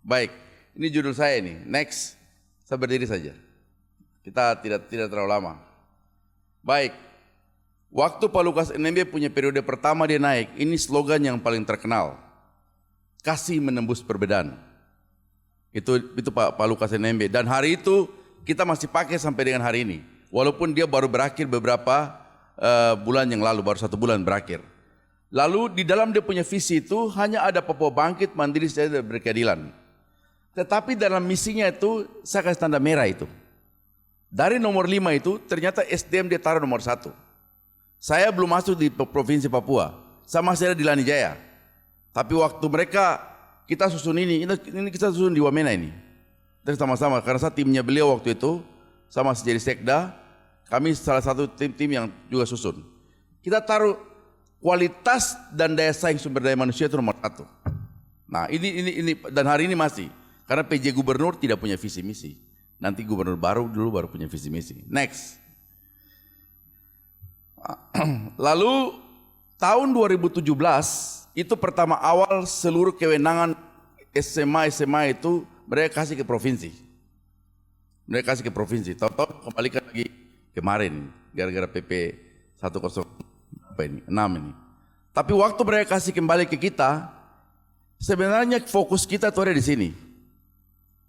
Baik, ini judul saya ini. Next, saya berdiri saja. Kita tidak terlalu lama. Baik, waktu Pak Lukas NMB punya periode pertama dia naik, ini slogan yang paling terkenal. Kasih menembus perbedaan. Itu Pak Lukas NMB. Dan hari itu kita masih pakai sampai dengan hari ini. Walaupun dia baru berakhir beberapa bulan yang lalu, baru 1 bulan berakhir. Lalu di dalam dia punya visi itu hanya ada Papua bangkit, mandiri, sejahtera, dan berkeadilan. Tetapi dalam misinya itu saya kasih tanda merah itu. Dari nomor 5 itu ternyata SDM dia taruh nomor 1. Saya belum masuk di Provinsi Papua, saya masih ada di Lanijaya. Tapi waktu mereka kita susun ini kita susun di Wamena ini. Kita sama-sama karena saya timnya beliau waktu itu, sama masih jadi sekda, kami salah satu tim yang juga susun. Kita taruh kualitas dan daya saing sumber daya manusia itu nomor 1. Nah ini dan hari ini masih. Karena PJ Gubernur tidak punya visi misi. Nanti gubernur baru punya visi misi. Next. Lalu tahun 2017 itu pertama awal seluruh kewenangan SMA itu mereka kasih ke provinsi. Tahu-tahu kembalikan lagi kemarin gara-gara PP 10 6 ini. Tapi waktu mereka kasih kembali ke kita, sebenarnya fokus kita tuh ada di sini.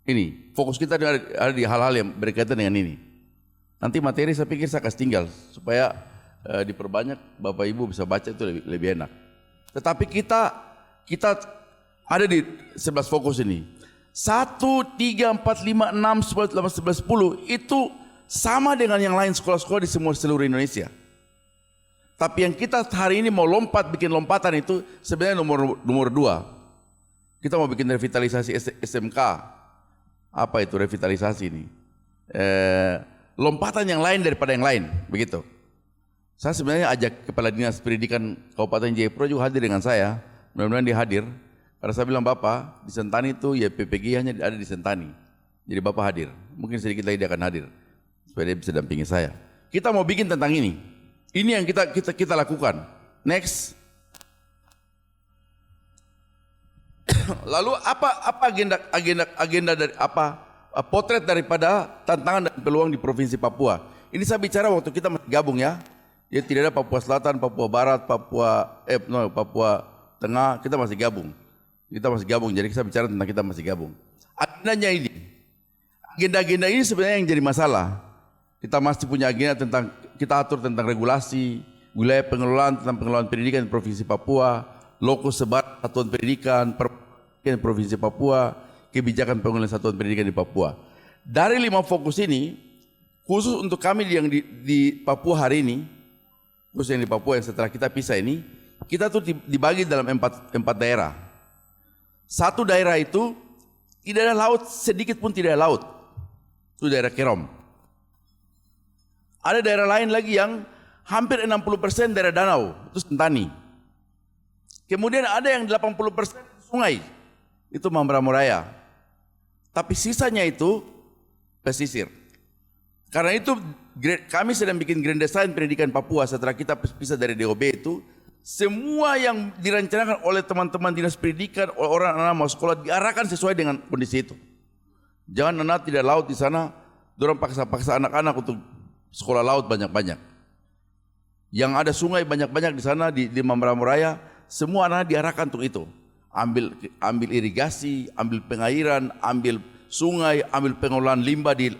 Ini, fokus kita ada di hal-hal yang berkaitan dengan ini. Nanti materi saya pikir saya kasih tinggal supaya diperbanyak Bapak Ibu bisa baca itu lebih enak. Tetapi kita ada di 11 fokus ini. 1, 3, 4, 5, 6, 10, 11, 10 itu sama dengan yang lain sekolah-sekolah di seluruh Indonesia. Tapi yang kita hari ini mau bikin lompatan itu sebenarnya nomor 2. Kita mau bikin revitalisasi SMK. Apa itu revitalisasi ini? Lompatan yang lain daripada yang lain, begitu. Saya sebenarnya ajak Kepala Dinas Pendidikan Kabupaten Jayapura juga hadir dengan saya. Mudah-mudahan dia hadir. Karena saya bilang Bapak, di Sentani itu ya PPG hanya ada di Sentani. Jadi Bapak hadir. Mungkin sedikit lagi dia akan hadir. Supaya dia bisa dampingi saya. Kita mau bikin tentang ini. Ini yang kita lakukan. Next. Lalu apa agenda dari potret daripada tantangan dan peluang di Provinsi Papua. Ini saya bicara waktu kita masih gabung ya. Ya tidak ada Papua Selatan, Papua Barat, Papua Tengah, kita masih gabung. Jadi saya bicara tentang kita masih gabung. Agendanya ini. Agenda ini sebenarnya yang jadi masalah. Kita masih punya agenda tentang kita atur tentang regulasi, wilayah pengelolaan tentang pengelolaan pendidikan di Provinsi Papua, lokus sebar satuan pendidikan Provinsi Papua, kebijakan pengelolaan satuan pendidikan di Papua. Dari 5 fokus ini, khusus untuk kami yang di Papua hari ini, khusus yang di Papua yang setelah kita pisah ini, kita tuh dibagi dalam 4 daerah. 1 daerah itu tidak ada laut, sedikit pun tidak ada laut. Itu daerah Kerom. Ada daerah lain lagi yang hampir 60% daerah danau, itu Sentani. Kemudian ada yang 80% sungai, itu Mamberamo-Raya. Tapi sisanya itu pesisir. Karena itu kami sedang bikin Grand Design Pendidikan Papua setelah kita pisah dari DOB itu. Semua yang direncanakan oleh teman-teman dinas pendidikan, oleh orang-orang mau sekolah diarahkan sesuai dengan kondisi itu. Jangan anak tidak laut di sana, dorang paksa anak-anak untuk sekolah laut banyak-banyak. Yang ada sungai banyak-banyak di sana di Mamberamo-Raya, semua anak diarahkan untuk itu. Ambil irigasi, ambil pengairan, ambil sungai, ambil pengolahan limbah di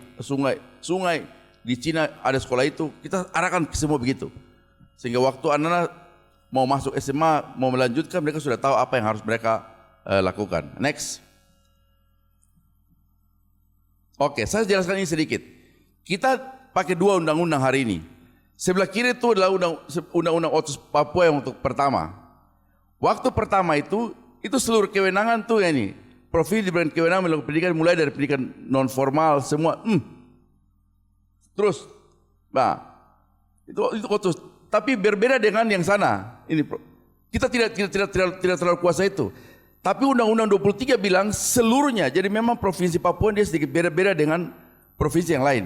sungai. Di Cina ada sekolah itu, kita arahkan semua begitu. Sehingga waktu anak-anak mau masuk SMA, mau melanjutkan, mereka sudah tahu apa yang harus mereka lakukan. Next. Oke, saya jelaskan ini sedikit. Kita pakai 2 undang-undang hari ini. Sebelah kiri itu adalah undang-undang Otsus Papua yang untuk pertama. Waktu pertama itu seluruh kewenangan tuh ya ini. Provinsi diberikan kewenangan melakukan pendidikan mulai dari pendidikan non formal semua. Terus, nah itu Otsus. Tapi berbeda dengan yang sana. Ini kita tidak terlalu kuasa itu. Tapi Undang-Undang 23 bilang seluruhnya. Jadi memang Provinsi Papua dia sedikit beda-beda dengan provinsi yang lain.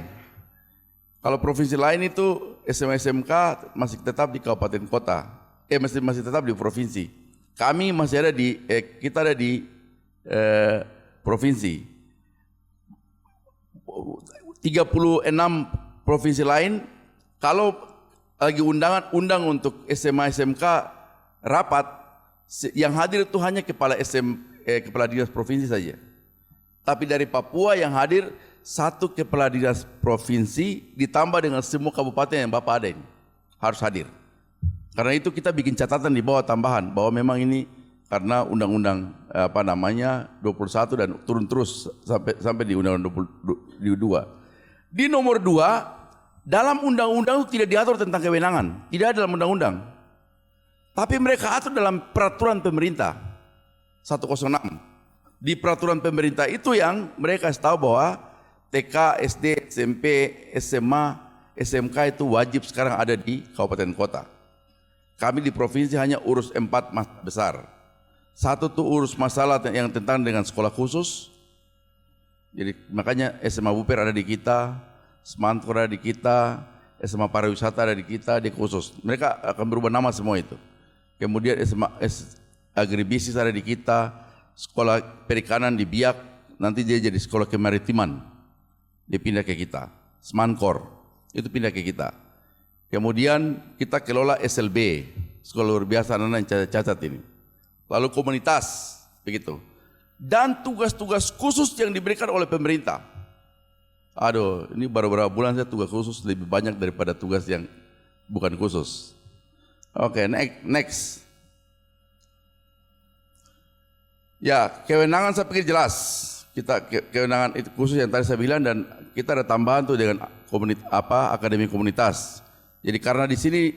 Kalau provinsi lain itu SMK masih tetap di kabupaten kota. masih tetap di provinsi. Kami masih ada di kita ada di provinsi. 36 provinsi lain, kalau lagi undang untuk SMA SMK rapat, yang hadir itu hanya kepala kepala dinas provinsi saja. Tapi dari Papua yang hadir 1 kepala dinas provinsi ditambah dengan semua kabupaten yang Bapak ada ini harus hadir. Karena itu kita bikin catatan di bawah tambahan bahwa memang ini karena undang-undang 21 dan turun terus sampai di undang-undang 22. Di nomor 2, dalam undang-undang itu tidak diatur tentang kewenangan, tidak ada dalam undang-undang. Tapi mereka atur dalam peraturan pemerintah 106. Di peraturan pemerintah itu yang mereka kasih tahu bahwa TK, SD, SMP, SMA, SMK itu wajib sekarang ada di kabupaten kota. Kami di provinsi hanya urus 4 masalah besar. 1 tuh urus masalah yang tentang dengan sekolah khusus. Jadi makanya SMA Buper ada di kita, Semantor ada di kita, SMA Pariwisata ada di kita, di khusus. Mereka akan berubah nama semua itu. Kemudian SMA Agribisnis ada di kita, sekolah perikanan di Biak, nanti dia jadi sekolah kemaritiman. Dia pindah ke kita. Semankor, itu pindah ke kita. Kemudian kita kelola SLB, sekolah luar biasa anak-anak yang cacat ini. Lalu komunitas, begitu. Dan tugas-tugas khusus yang diberikan oleh pemerintah. Aduh, ini baru beberapa bulan saya tugas khusus lebih banyak daripada tugas yang bukan khusus. Oke, next. Ya, kewenangan saya pikir jelas. Kita kewenangan itu khusus yang tadi saya bilang, dan kita ada tambahan tuh dengan akademi komunitas. Jadi karena di sini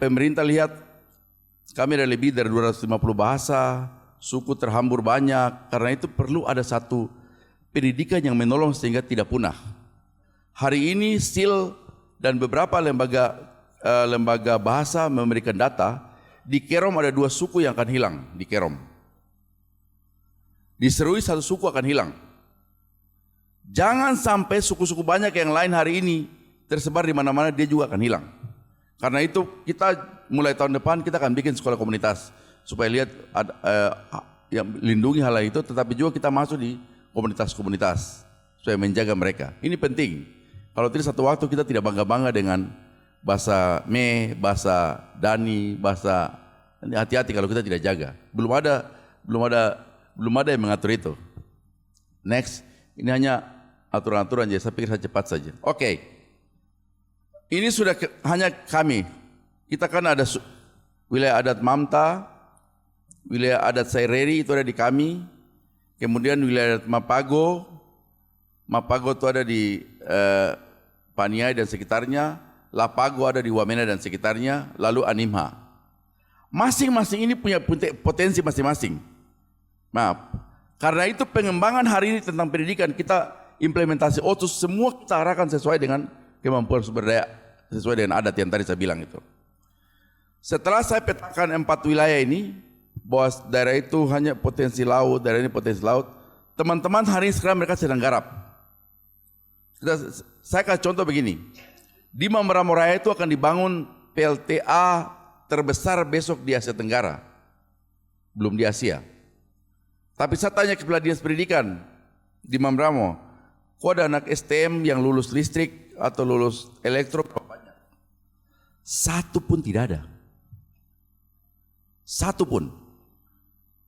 pemerintah lihat kami ada lebih dari 250 bahasa, suku terhambur banyak, karena itu perlu ada satu pendidikan yang menolong sehingga tidak punah. Hari ini SIL dan beberapa lembaga bahasa memberikan data, di Kerom ada 2 suku yang akan hilang di Kerom. Di Serui 1 suku akan hilang. Jangan sampai suku-suku banyak yang lain hari ini tersebar di mana-mana, dia juga akan hilang. Karena itu kita mulai tahun depan kita akan bikin sekolah komunitas supaya lihat yang lindungi hal itu, tetapi juga kita masuk di komunitas-komunitas supaya menjaga mereka. Ini penting. Kalau tidak satu waktu kita tidak bangga-bangga dengan bahasa bahasa Dani, bahasa, hati-hati kalau kita tidak jaga. Belum ada yang mengatur itu. Next, ini hanya aturan-aturan aja. Saya pikir saya cepat saja. Oke. Ini sudah hanya kami. Kita kan ada wilayah adat Mamta, wilayah adat Saireri itu ada di kami. Kemudian wilayah adat Mapago itu ada di Paniai dan sekitarnya. Lapago ada di Wamena dan sekitarnya. Lalu Animha. Masing-masing ini punya potensi masing-masing. Maaf. Karena itu pengembangan hari ini tentang pendidikan kita implementasi OTUS semua kita arahkan sesuai dengan kemampuan sumber daya, sesuai dengan adat yang tadi saya bilang itu. Setelah saya petakan 4 wilayah ini, bahwa daerah itu hanya potensi laut, daerah ini potensi laut, teman-teman hari ini sekarang mereka sedang garap. Saya kasih contoh begini, di Mamberamo Raya itu akan dibangun PLTA terbesar besok di Asia Tenggara, belum di Asia. Tapi saya tanya kepala dinas pendidikan di Mamberamo, kok ada anak STM yang lulus listrik atau lulus elektro? Banyak. 1 pun tidak ada. 1 pun.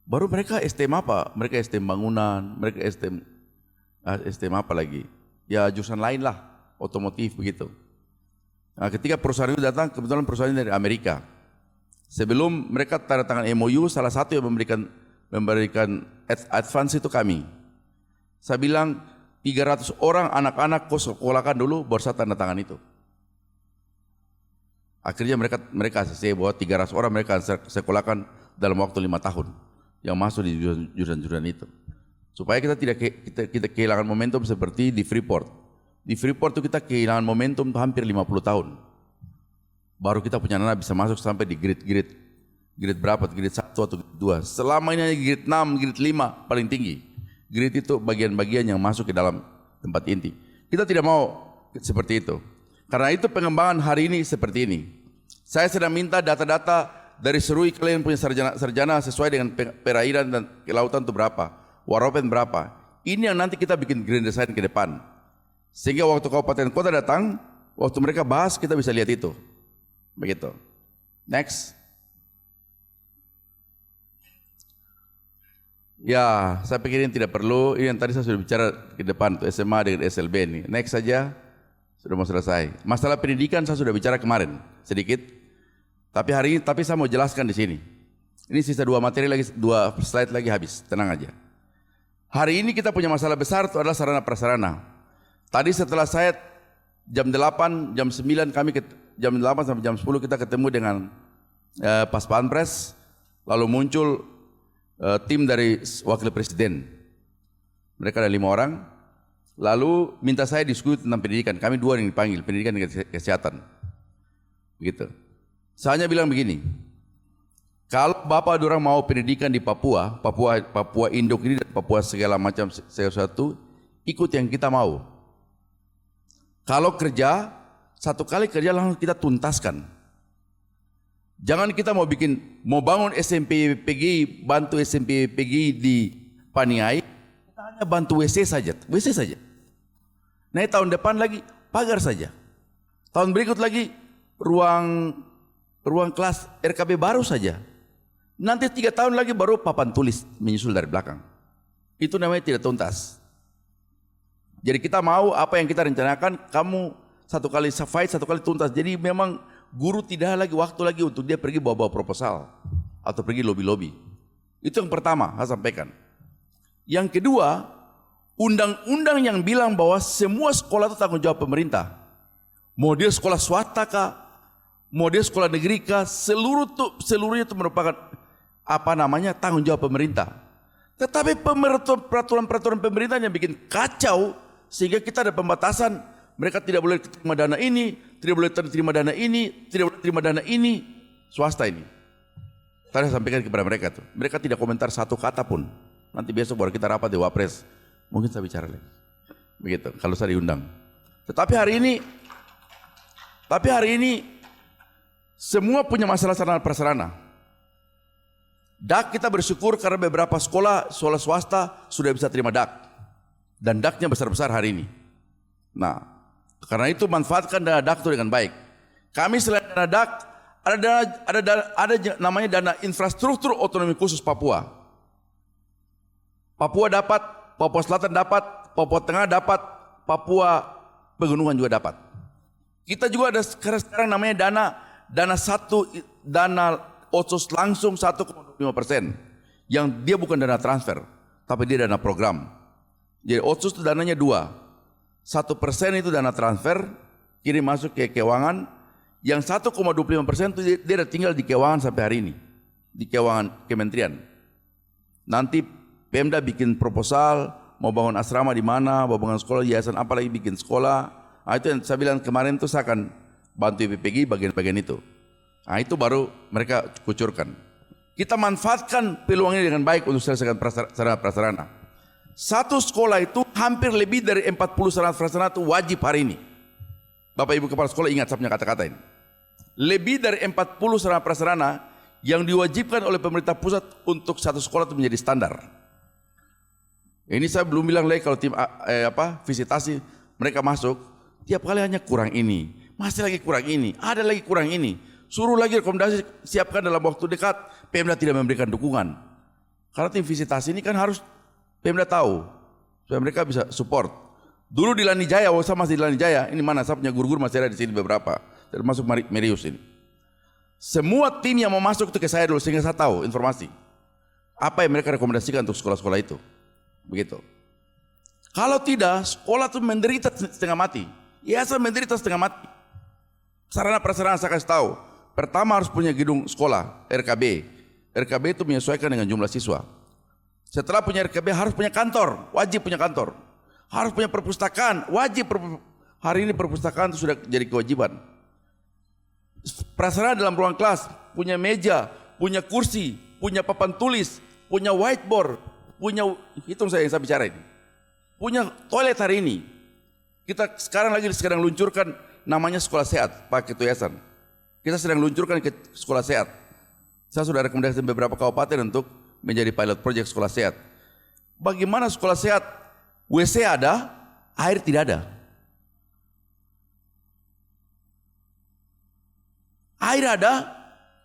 Baru mereka STM apa? Mereka STM bangunan, mereka STM apa lagi? Ya jurusan lain lah, otomotif begitu. Nah, ketika perusahaan itu datang, kebetulan perusahaan ini dari Amerika. Sebelum mereka tanda tangan MOU, salah satu yang memberikan advance itu kami. Saya bilang 300 orang anak-anak kau sekolahkan dulu, baru saya tanda tangan itu. Akhirnya mereka ACC bahwa 300 orang mereka sekolahkan dalam waktu 5 tahun yang masuk di jurusan-jurusan itu. Supaya kita tidak kehilangan momentum seperti di Freeport. Di Freeport itu kita kehilangan momentum hampir 50 tahun. Baru kita punya anak bisa masuk sampai di grade berapa, grade 1 atau grade 2. Selama ini hanya grade 6, grade 5 paling tinggi. Grade itu bagian-bagian yang masuk ke dalam tempat inti. Kita tidak mau seperti itu. Karena itu pengembangan hari ini seperti ini. Saya sedang minta data-data dari Serui, kalian punya sarjana sesuai dengan perairan dan kelautan itu berapa. Waropen berapa. Ini yang nanti kita bikin grand design ke depan. Sehingga waktu kabupaten kota datang, waktu mereka bahas kita bisa lihat itu. Begitu. Next. Ya, saya pikir ini tidak perlu. Ini yang tadi saya sudah bicara ke depan, tuh SMA dengan SLB ini. Next saja, sudah mau selesai. Masalah pendidikan saya sudah bicara kemarin sedikit. Tapi hari ini, saya mau jelaskan di sini. Ini sisa 2 materi lagi, 2 slide lagi habis. Tenang aja. Hari ini kita punya masalah besar itu adalah sarana prasarana. Tadi setelah saya jam 8, jam 9 jam 8 sampai jam 10 kita ketemu dengan Pas Pampres, lalu muncul tim dari wakil presiden. Mereka ada 5 orang, lalu minta saya diskusi tentang pendidikan. Kami 2 yang dipanggil, pendidikan dan kesehatan. Begitu. Saya hanya bilang begini, kalau Bapak dorang mau pendidikan di Papua Induk ini dan Papua segala macam sesuatu, ikut yang kita mau. Kalau kerja, 1 kali kerja langsung kita tuntaskan. Jangan kita mau bangun SMP PGI, bantu SMP PGI di Paniai, kita hanya bantu WC saja. Nah, tahun depan lagi pagar saja. Tahun berikut lagi ruang kelas RKB baru saja. Nanti 3 tahun lagi baru papan tulis menyusul dari belakang. Itu namanya tidak tuntas. Jadi kita mau apa yang kita rencanakan, kamu 1 kali fight, 1 kali tuntas. Jadi memang guru tidak lagi waktu lagi untuk dia pergi bawa proposal atau pergi lobby-lobby. Itu yang pertama saya sampaikan. Yang kedua, undang-undang yang bilang bahwa semua sekolah itu tanggung jawab pemerintah. Mau dia sekolah swasta kah, mau dia sekolah negeri kah, seluruhnya itu merupakan tanggung jawab pemerintah. Tetapi peraturan pemerintah yang bikin kacau sehingga kita ada pembatasan. Mereka tidak boleh terima dana ini, tidak boleh terima dana ini, tidak boleh terima dana ini, swasta ini. Tadi saya sampaikan kepada mereka tuh, mereka tidak komentar 1 kata pun. Nanti besok baru kita rapat di Wapres, mungkin saya bicara lagi. Begitu, kalau saya diundang. Tetapi hari ini semua punya masalah sarana prasarana. DAK kita bersyukur karena beberapa sekolah swasta sudah bisa terima DAK. Dan DAK-nya besar-besar hari ini. Nah, karena itu manfaatkan dana DAK itu dengan baik. Kami selain dana DAK, ada namanya dana infrastruktur otonomi khusus Papua. Papua dapat, Papua Selatan dapat, Papua Tengah dapat, Papua Pegunungan juga dapat. Kita juga ada sekarang namanya dana otsus langsung 1,25%, yang dia bukan dana transfer, tapi dia dana program. Jadi otsus itu dananya 2, 1% itu dana transfer, kirim masuk ke keuangan, yang 1,25% itu dia ada tinggal di keuangan sampai hari ini, di keuangan kementerian. Nanti Pemda bikin proposal, mau bangun asrama di mana, mau bangun sekolah, yayasan apalagi bikin sekolah. Nah, itu yang saya bilang kemarin itu saya akan bantu IPPG bagian-bagian itu. Nah, itu baru mereka kucurkan. Kita manfaatkan peluang ini dengan baik untuk selesaikan sarana prasarana. 1 sekolah itu hampir lebih dari 40 sarana prasarana itu wajib hari ini. Bapak Ibu Kepala Sekolah ingat saya punya kata-kata ini. Lebih dari 40 sarana prasarana yang diwajibkan oleh pemerintah pusat untuk 1 sekolah itu menjadi standar. Ini saya belum bilang lagi kalau tim visitasi mereka masuk, tiap kali hanya kurang ini, masih lagi kurang ini, ada lagi kurang ini. Suruh lagi rekomendasi siapkan dalam waktu dekat, Pemda tidak memberikan dukungan. Karena tim visitasi ini kan harus Pemda tahu, supaya mereka bisa support. Dulu di Lanijaya, saya masih di Lanijaya, ini mana saya punya guru-guru masih ada di sini beberapa, termasuk Merius ini. Semua tim yang mau masuk itu ke saya dulu sehingga saya tahu informasi. Apa yang mereka rekomendasikan untuk sekolah-sekolah itu. Begitu. Kalau tidak, sekolah itu menderita setengah mati. Yayasan menderita setengah mati. Sarana prasarana saya kasih tahu. Pertama harus punya gedung sekolah, RKB. RKB itu menyesuaikan dengan jumlah siswa. Setelah punya RKB harus punya kantor, wajib punya kantor. Harus punya perpustakaan, wajib. Hari ini perpustakaan itu sudah jadi kewajiban. Prasarana dalam ruang kelas, punya meja, punya kursi, punya papan tulis, punya whiteboard, punya, hitung saya yang saya bicara ini. Punya toilet hari ini. Kita sekarang luncurkan namanya sekolah sehat, Pak Ketua Yayasan. Kita sedang luncurkan ke sekolah sehat. Saya sudah rekomendasi beberapa kabupaten untuk menjadi pilot project sekolah sehat. Bagaimana sekolah sehat? WC ada, air tidak ada. Air ada,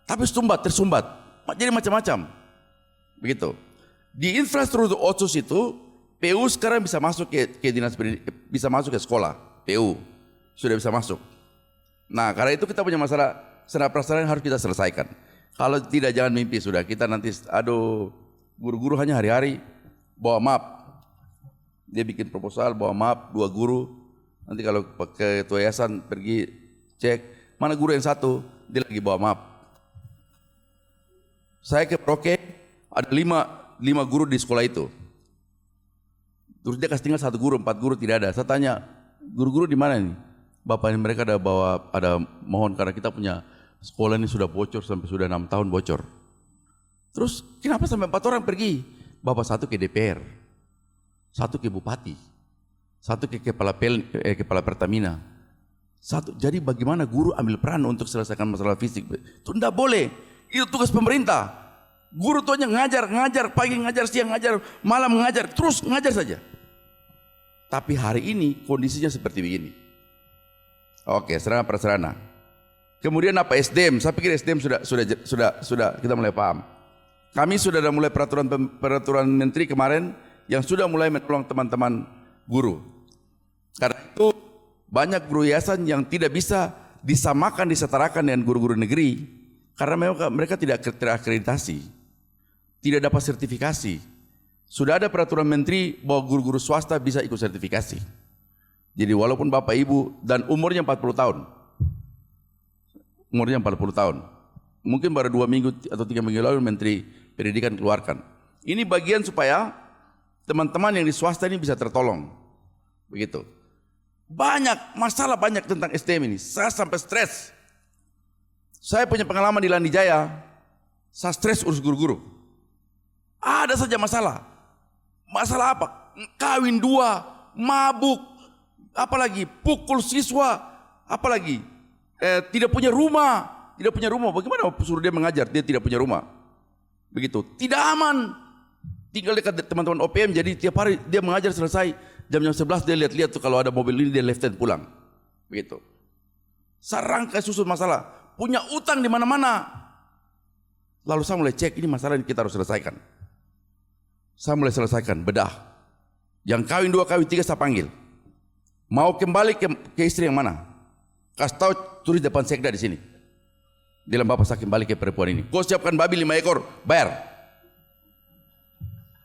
tapi tersumbat. Jadi macam-macam. Begitu. Di infrastruktur otsus itu, PU sekarang bisa masuk ke dinas pendidikan, bisa masuk ke sekolah. PU sudah bisa masuk. Nah, karena itu kita punya masalah sarana prasarana yang harus kita selesaikan. Kalau tidak, jangan mimpi sudah. Kita nanti, guru-guru hanya hari-hari bawa map. Dia bikin proposal, bawa map, 2 guru. Nanti kalau ke ketua yayasan pergi cek, mana guru yang satu, dia lagi bawa map. Saya ke Merauke, ada 5 guru di sekolah itu. Terus dia kasih tinggal 1 guru, 4 guru tidak ada. Saya tanya, guru-guru di mana nih? Bapak ini mereka ada mohon karena kita punya sekolah ini sudah bocor sampai sudah 6 tahun bocor. Terus kenapa sampai 4 orang pergi? Bapak satu ke DPR, satu ke bupati, satu ke kepala Pertamina. Jadi bagaimana guru ambil peran untuk selesaikan masalah fisik? Itu tidak boleh. Itu tugas pemerintah. Guru tuh hanya ngajar, pagi ngajar, siang ngajar, malam ngajar, terus ngajar saja. Tapi hari ini kondisinya seperti begini. Oke, sarana prasarana. Kemudian apa SDM? Saya pikir SDM sudah kita mulai paham. Kami sudah mulai peraturan menteri kemarin yang sudah mulai menolong teman-teman guru. Karena itu banyak guru yayasan yang tidak bisa disetarakan dengan guru-guru negeri karena mereka tidak terakreditasi, tidak dapat sertifikasi. Sudah ada peraturan menteri bahwa guru-guru swasta bisa ikut sertifikasi. Jadi walaupun Bapak Ibu dan umurnya 40 tahun. Umurnya 40 tahun. Mungkin baru 2 minggu atau 3 minggu lalu Menteri Pendidikan keluarkan. Ini bagian supaya teman-teman yang di swasta ini bisa tertolong. Begitu. Masalah banyak tentang SDM ini. Saya sampai stres. Saya punya pengalaman di Landijaya. Saya stres urus guru-guru. Ada saja masalah. Masalah apa? Kawin 2, mabuk, apalagi pukul siswa, apalagi tidak punya rumah. Bagaimana suruh dia mengajar? Dia tidak punya rumah. Begitu. Tidak aman. Tinggal dekat teman-teman OPM. Jadi tiap hari dia mengajar selesai jam 11 dia lihat-lihat tuh kalau ada mobil ini dia left hand pulang. Begitu. Sarangkai susun masalah. Punya utang di mana-mana. Lalu saya mulai cek ini masalah yang kita harus selesaikan. Saya mulai selesaikan bedah. Yang kawin 2, kawin 3 saya panggil. Mau kembali ke istri yang mana? Kasih tahu tulis depan sekda di sini. Bilang bapak saya kembali ke perempuan ini. Kau siapkan babi 5 ekor, bayar.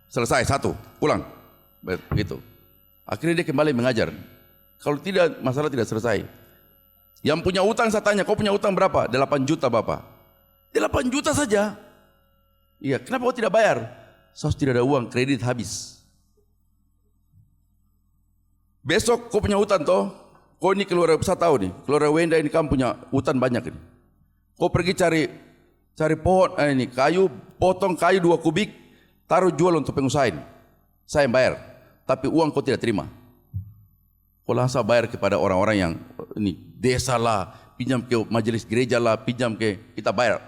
Selesai 1, pulang. Begitu. Akhirnya dia kembali mengajar. Kalau tidak, masalah tidak selesai. Yang punya utang saya tanya, kau punya utang berapa? 8 juta bapak. 8 juta saja. Iya, kenapa kau tidak bayar? Saya tidak ada uang, kredit habis. Besok kau punya utang toh? Kau ini keluarga, saya tahu nih, keluarga Wenda ini kamu punya utang banyak ini. Kau pergi cari pohon, kayu, potong kayu 2 kubik, taruh jual untuk pengusaha ini. Saya yang bayar, tapi uang kau tidak terima. Kau langsung bayar kepada orang-orang yang ini desa lah, pinjam ke majelis gereja lah, pinjam ke kita bayar.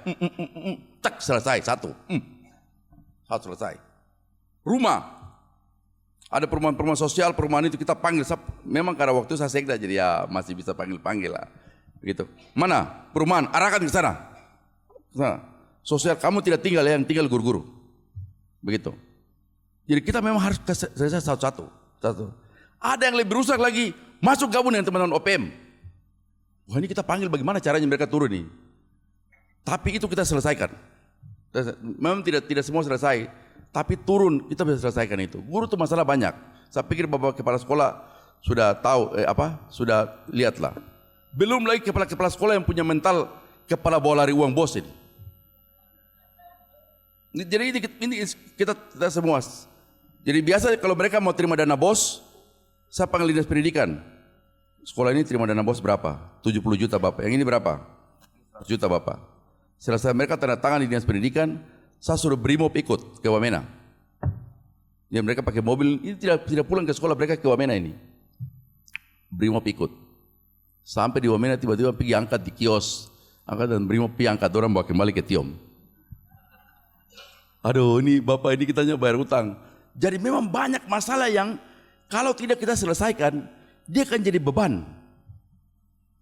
Tak selesai 1. Selesai. Rumah. Ada perumahan sosial, perumahan itu kita panggil. Memang karena waktu saya sekda jadi ya masih bisa panggil lah. Begitu. Mana perumahan? Arahkan ke sana. Sosial kamu tidak tinggal ya, yang tinggal guru-guru. Begitu. Jadi kita memang harus selesai satu-satu. Ada yang lebih rusak lagi, masuk gabung dengan teman-teman OPM. Wah ini kita panggil bagaimana caranya mereka turun nih. Tapi itu kita selesaikan. Memang tidak semua selesai, tapi turun kita bisa selesaikan itu. Guru itu masalah banyak. Saya pikir Bapak Kepala Sekolah sudah tahu sudah lihatlah. Belum lagi kepala sekolah yang punya mental kepala bola lari uang bos ini. Jadi ini kita semua. Jadi biasa kalau mereka mau terima dana bos, saya panggil dinas pendidikan. Sekolah ini terima dana bos berapa? 70 juta Bapak. Yang ini berapa? 100 juta Bapak. Selesai mereka tanda tangan di dinas pendidikan, saya suruh Brimob ikut ke Wamena. Ya mereka pakai mobil, ini tidak pulang ke sekolah, mereka ke Wamena ini. Brimob ikut. Sampai di Wamena tiba-tiba pergi angkat di kios. Angkat dan Brimob pergi angkat, orang bawa kembali ke Tiom. Aduh ini Bapak ini kitanya bayar utang. Jadi memang banyak masalah yang kalau tidak kita selesaikan, dia akan jadi beban.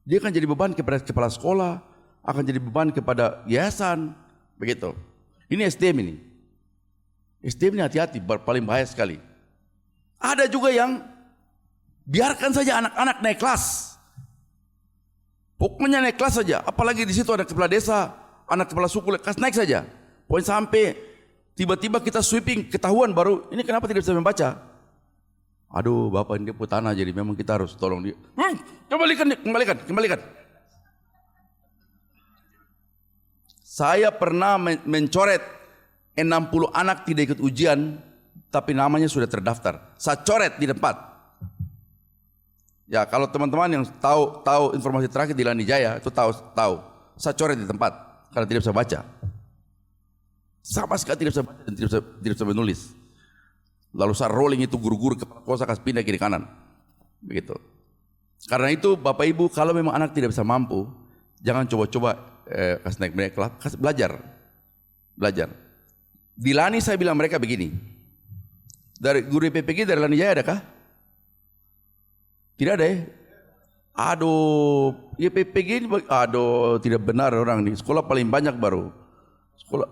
Dia akan jadi beban kepada kepala sekolah, akan jadi beban kepada yayasan, begitu. Ini SDM ini. SDM ini hati-hati, paling bahaya sekali. Ada juga yang biarkan saja anak-anak naik kelas. Pokoknya naik kelas saja, apalagi di situ ada kepala desa, anak kepala suku, naik saja. Poin sampai tiba-tiba kita sweeping, ketahuan baru, ini kenapa tidak bisa membaca? Aduh, bapak ini dia tanah, jadi memang kita harus tolong dia. Kembalikan. Saya pernah mencoret 60 anak tidak ikut ujian, tapi namanya sudah terdaftar. Saya coret di tempat. Ya, kalau teman-teman yang tahu informasi terakhir di Lanijaya itu tahu. Saya coret di tempat karena tidak bisa baca. Sama sekali tidak bisa baca dan tidak bisa menulis. Lalu saya rolling itu guru-guru kepala sekolah kasih pindah kiri kanan. Begitu. Karena itu Bapak Ibu, kalau memang anak tidak bisa mampu, jangan coba-coba kasih naik kelas, kasih belajar. Di Lani saya bilang mereka begini. Dari guru PPG dari Lanijaya adakah? Tidak ada ya? Aduh, ya PPG ini, aduh tidak benar orang di sekolah paling banyak baru. Sekolah,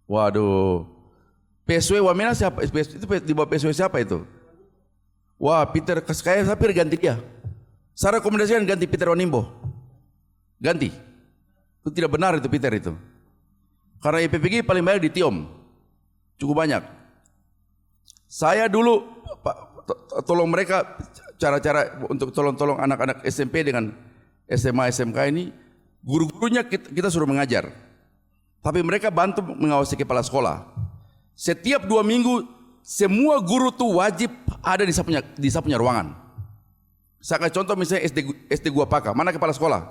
waduh. PSW Wamena siapa? Itu di bawah PSW siapa itu? Wah, Peter Kaskaya, tapi ganti dia. Saya rekomendasikan ganti Peter Wanimbo. Ganti. Itu tidak benar itu Peter itu. Karena IPPG paling banyak di Tiom. Cukup banyak. Saya dulu tolong mereka cara-cara untuk tolong anak-anak SMP dengan SMA SMK ini, guru-gurunya kita suruh mengajar. Tapi mereka bantu mengawasi kepala sekolah. Setiap 2 minggu semua guru tuh wajib ada di saya punya ruangan. Saya kasih contoh misalnya SD Gua Paka, mana kepala sekolah?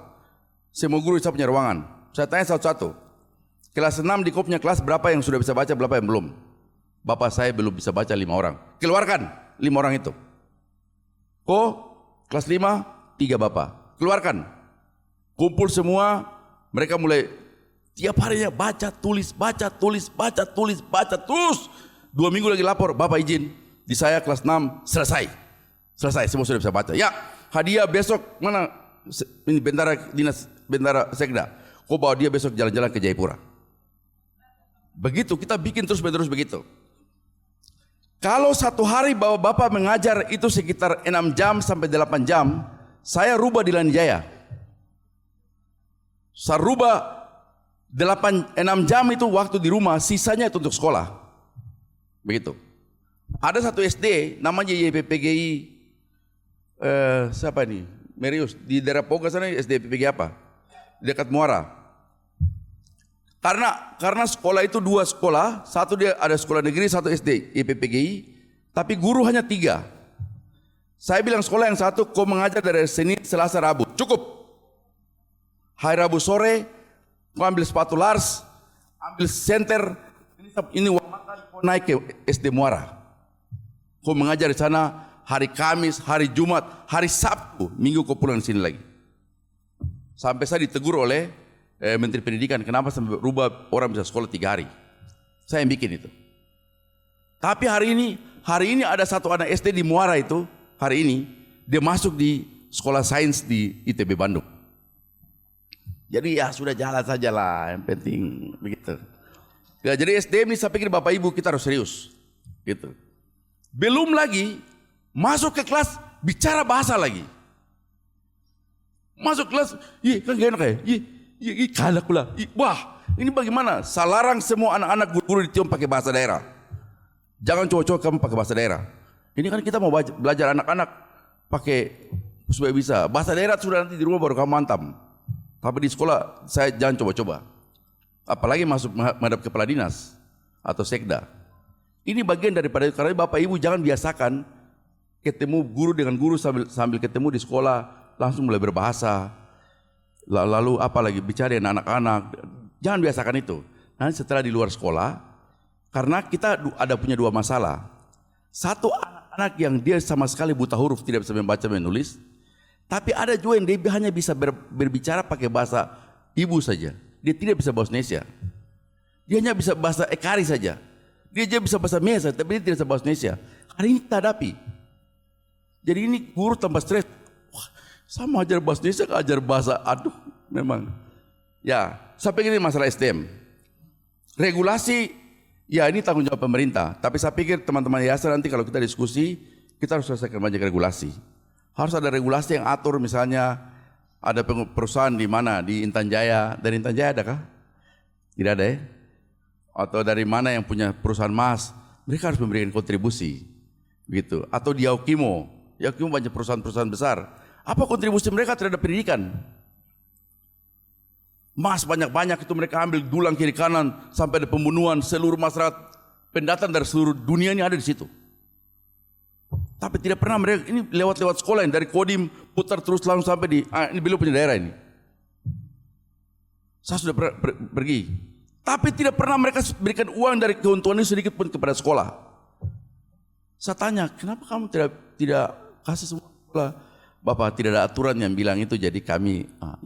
Semua guru di saya punya ruangan. Saya tanya satu-satu. Kelas 6 di kau punya kelas berapa yang sudah bisa baca, berapa yang belum? Bapak saya belum bisa baca 5 orang. Keluarkan 5 orang itu. Kau kelas 5, 3 bapak. Keluarkan. Kumpul semua, mereka mulai tiap harinya baca, tulis. 2 minggu lagi lapor, Bapak izin, di saya kelas 6 selesai, semua sudah bisa baca. Ya, hadiah besok mana? Ini bendara Sekda. Kau bawa dia besok jalan-jalan ke Jayapura. Begitu, kita bikin terus-menerus begitu. Kalau satu hari bahwa Bapak mengajar itu sekitar 6 jam sampai 8 jam, saya rubah di Lanijaya. Saya rubah 6 jam itu waktu di rumah, sisanya itu untuk sekolah. Begitu. Ada satu SD namanya YPPGI siapa ini? Merius di daerah Poga sana, SD PPG apa? Di dekat Muara. Karena sekolah itu 2 sekolah, satu dia ada sekolah negeri, satu SD YPPGI, tapi guru hanya 3. Saya bilang sekolah yang satu kau mengajar dari Senin, Selasa, Rabu, cukup. Hari Rabu sore kau ambil sepatu Lars, ambil senter, ini makan, kau naik ke SD Muara. Kau mengajar di sana hari Kamis, hari Jumat, hari Sabtu, Minggu kau pulang sini lagi. Sampai saya ditegur oleh Menteri Pendidikan, kenapa sampai rubah orang bisa sekolah 3 hari. Saya yang bikin itu. Tapi hari ini ada satu anak SD di Muara itu, hari ini dia masuk di sekolah sains di ITB Bandung. Jadi ya sudah jalan saja lah, yang penting begitu. Ya, jadi SDM ini saya pikir Bapak Ibu kita harus serius, gitu. Belum lagi masuk ke kelas bicara bahasa lagi. Masuk kelas, kan gak enak ya, kalak pula. Wah, ini bagaimana? Saya larang semua anak-anak guru di Tiong pakai bahasa daerah. Jangan coba-coba kamu pakai bahasa daerah. Ini kan kita mau belajar anak-anak pakai supaya bisa bahasa daerah, sudah nanti di rumah baru kamu mantap. Tapi di sekolah saya jangan coba-coba. Apalagi masuk menghadap kepala dinas atau sekda. Ini bagian daripada, karena Bapak Ibu jangan biasakan ketemu guru dengan guru sambil ketemu di sekolah langsung mulai berbahasa. Lalu apalagi bicara dengan anak-anak. Jangan biasakan itu. Nanti setelah di luar sekolah, karena kita ada punya 2 masalah. Satu, anak-anak yang dia sama sekali buta huruf, tidak bisa membaca menulis. Tapi ada juga yang dia hanya bisa berbicara pakai bahasa ibu saja. Dia tidak bisa bahasa Indonesia. Dia hanya bisa bahasa Ekari saja. Dia bisa bahasa Mesa, tapi dia tidak bisa bahasa Indonesia. Hari ini kita hadapi. Jadi ini guru tambah stres. Wah, sama ajar bahasa Indonesia, ajar bahasa, aduh memang. Ya, saya pikir ini masalah SDM. Regulasi, ya ini tanggung jawab pemerintah. Tapi saya pikir teman-teman yayasan nanti kalau kita diskusi, kita harus selesaikan banyak regulasi. Harus ada regulasi yang atur, misalnya ada perusahaan di mana, di Intan Jaya. Dari Intan Jaya adakah? Tidak ada ya? Atau dari mana yang punya perusahaan emas, mereka harus memberikan kontribusi. Gitu. Atau di Yaukimo banyak perusahaan-perusahaan besar. Apa kontribusi mereka terhadap pendidikan? Emas banyak-banyak itu mereka ambil dulang kiri kanan sampai ada pembunuhan, seluruh masyarakat pendatang dari seluruh dunia ini ada di situ. Tapi tidak pernah mereka ini lewat sekolah yang dari Kodim putar terus langsung sampai di ini beliau punya daerah ini. Saya sudah pergi. Tapi tidak pernah mereka berikan uang dari keuntungan ini sedikit pun kepada sekolah. Saya tanya, kenapa kamu tidak kasih semua sekolah? Bapak, tidak ada aturan yang bilang itu, jadi kami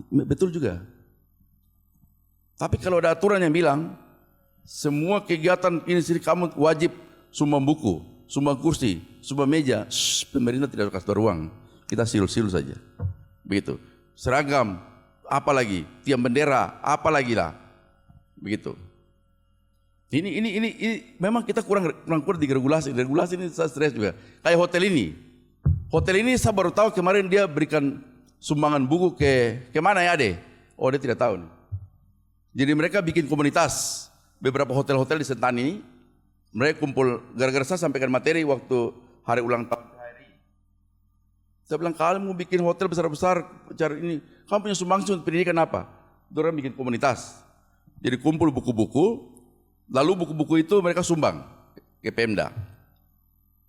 betul juga. Tapi kalau ada aturan yang bilang semua kegiatan ini kamu wajib sumbang buku, sumbang kursi, sumbang meja, pemerintah tidak kasih ruang. Kita sil-sil saja. Begitu. Seragam, apalagi tiang bendera, apalagi lah. Begitu. Ini memang kita kurang di regulasi. Regulasi ini saya stres juga. Kayak hotel ini. Hotel ini saya baru tahu kemarin dia berikan sumbangan buku ke mana ya Ade? Oh dia tidak tahu nih. Jadi mereka bikin komunitas. Beberapa hotel-hotel di Sentani. Mereka kumpul, gara-gara saya sampaikan materi waktu hari ulang tahun KRI. Saya bilang, kalian mau bikin hotel besar-besar, cari ini. Kamu punya sumbangsi untuk pendidikan apa? Mereka bikin komunitas. Jadi kumpul buku-buku, lalu buku-buku itu mereka sumbang ke Pemda.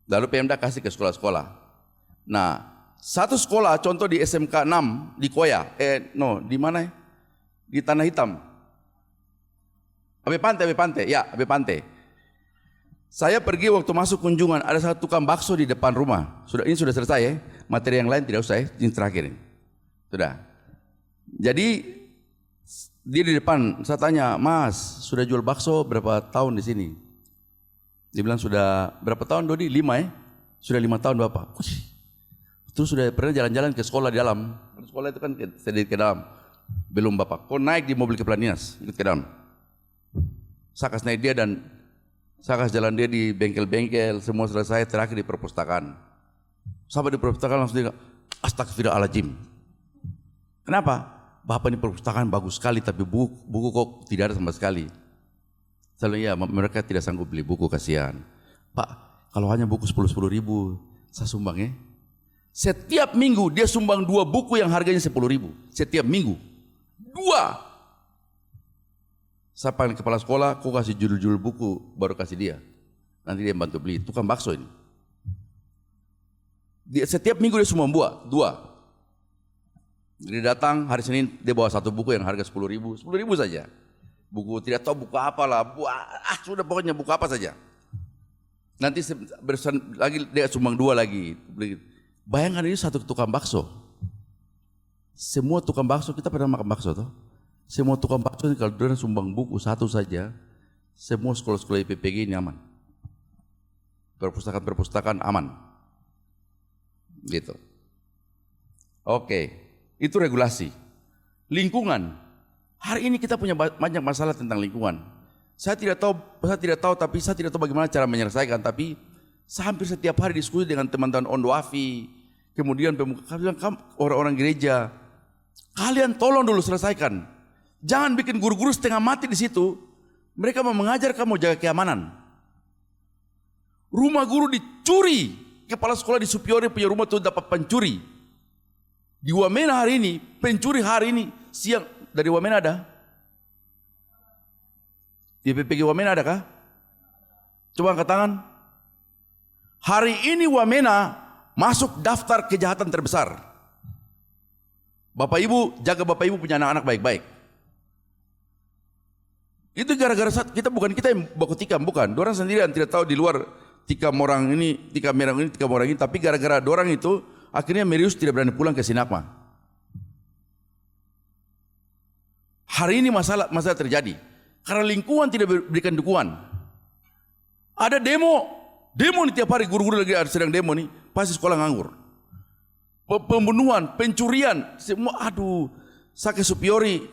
Lalu Pemda kasih ke sekolah-sekolah. Nah, satu sekolah contoh di SMK 6 di Koya, di mana ya? Di Tanah Hitam. Abe Pantai. Saya pergi waktu masuk kunjungan, ada satu tukang bakso di depan rumah. Ini sudah selesai ya. Materi yang lain tidak usah ya, ini terakhir ini. Sudah. Jadi dia di depan, saya tanya, Mas, sudah jual bakso berapa tahun di sini? Dia bilang sudah berapa tahun Dodi? 5 ya? Sudah 5 tahun Bapak. Terus sudah pernah jalan-jalan ke sekolah di dalam. Sekolah itu kan sedikit ke dalam. Belum Bapak. Kau naik di mobil Kepala Dinas, ikut ke dalam. Saya kasih naik dia dan saya kasih jalan dia di bengkel-bengkel, semua selesai, terakhir di perpustakaan. Sampai di perpustakaan langsung dia, astagfirullahaladzim. Kenapa? Bapak ini perpustakaan bagus sekali, tapi buku kok tidak ada sama sekali. Saya bilang, ya mereka tidak sanggup beli buku, kasihan. Pak, kalau hanya buku 10 ribu, saya sumbang ya. Setiap minggu dia sumbang 2 buku yang harganya 10 ribu. Setiap minggu. 2. Saya panggil kepala sekolah, kok kasih judul-judul buku, baru kasih dia. Nanti dia bantu beli, tukang bakso ini. Setiap minggu dia sumbang 2. Dia datang hari Senin, dia bawa 1 buku yang harga 10 ribu saja. Buku tidak tahu buku apa lah, sudah pokoknya buku apa saja. Nanti lagi dia sumbang 2 lagi. Bayangkan ini satu tukang bakso. Semua tukang bakso, kita pernah makan bakso toh? Semua tukang bakso ini kalau dia sumbang buku 1 saja, semua sekolah-sekolah IPPG ini aman. Perpustakaan aman. Gitu. Oke. Itu regulasi. Lingkungan. Hari ini kita punya banyak masalah tentang lingkungan. Saya tidak tahu tapi saya tidak tahu bagaimana cara menyelesaikan, tapi saya hampir setiap hari diskusi dengan teman-teman Ondoafi, kemudian orang-orang gereja. Kalian tolong dulu selesaikan. Jangan bikin guru-guru setengah mati di situ. Mereka mau mengajar kamu jaga keamanan. Rumah guru dicuri. Kepala sekolah di Supiori punya rumah itu dapat pencuri. Di Wamena hari ini, pencuri hari ini, siang dari Wamena ada? Di PPG Wamena ada kah? Coba angkat tangan. Hari ini Wamena masuk daftar kejahatan terbesar. Bapak Ibu, jaga Bapak Ibu punya anak-anak baik-baik. Itu gara-gara kita yang baku tikam, bukan. Dorang sendiri yang tidak tahu di luar tikam orang ini, tikam orang ini, tapi gara-gara dorang itu, akhirnya Merius tidak berani pulang ke Sinakma. Hari ini masalah terjadi karena lingkungan tidak berikan dukungan. Ada demo nih tiap hari, guru-guru lagi sedang demo nih, pasti sekolah nganggur. Pembunuhan, pencurian, semua aduh. Saya ke Supiori,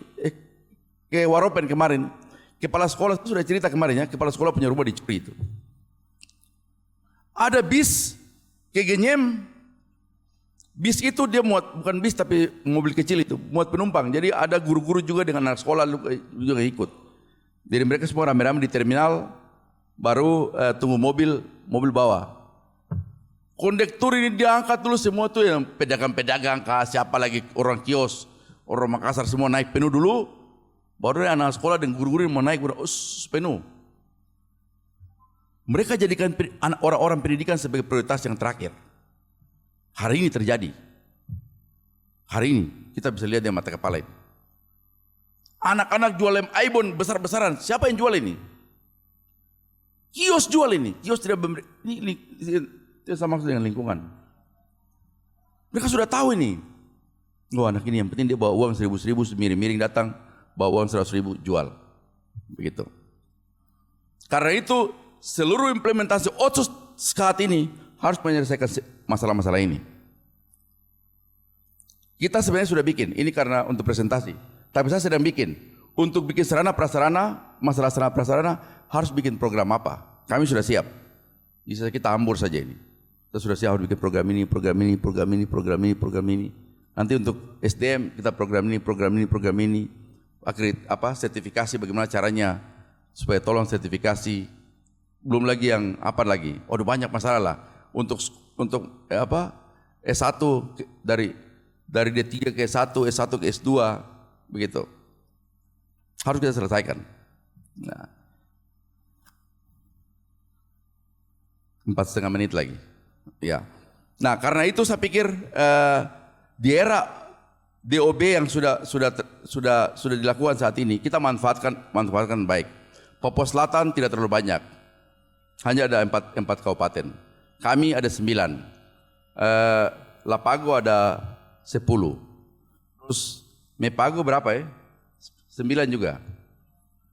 ke Waropen kemarin, kepala sekolah itu sudah cerita kemarin ya, kepala sekolah punya rumah dicuri itu. Ada bis ke Genyem, bis itu dia muat, bukan bis tapi mobil kecil itu, muat penumpang. Jadi ada guru-guru juga dengan anak sekolah juga ikut. Jadi mereka semua rame-rame di terminal, baru tunggu mobil bawa. Kondektur ini diangkat dulu semua tuh, yang pedagang-pedagang, siapa lagi orang kios, orang Makassar semua naik penuh dulu. Baru anak sekolah dan guru-guru yang mau naik udah penuh. Mereka jadikan orang-orang pendidikan sebagai prioritas yang terakhir. Hari ini terjadi. Hari ini kita bisa lihat di mata kepala ini. Anak-anak jual lem Aibon besar-besaran. Siapa yang jual ini? Kios jual ini. Kios tidak memberi. Ini sama dengan lingkungan. Mereka sudah tahu ini. Oh, anak ini yang penting dia bawa uang 1.000 miring-miring datang, bawa uang 100.000 jual. Begitu. Karena itu seluruh implementasi Otsus saat ini harus menyelesaikan masalah-masalah ini. Kita sebenarnya sudah bikin, ini karena untuk presentasi. Tapi saya sedang bikin. Untuk bikin sarana prasarana, masalah sarana prasarana harus bikin program apa. Kami sudah siap. Bisa kita hambur saja ini. Kita sudah siap harus bikin program ini. Nanti untuk SDM kita program ini. Sertifikasi bagaimana caranya supaya tolong sertifikasi. Belum lagi yang apa lagi? Oh, banyak masalah lah. Untuk S1 dari D3 ke S1, S1 ke S2 begitu. Harus kita selesaikan. Nah, 4,5 menit lagi. Ya. Nah, karena itu saya pikir di era DOB yang sudah dilakukan saat ini, kita manfaatkan baik. Papua Selatan tidak terlalu banyak. Hanya ada 4 kabupaten. Kami ada 9. Lapago ada 10. Terus Mepago berapa ya? 9 juga.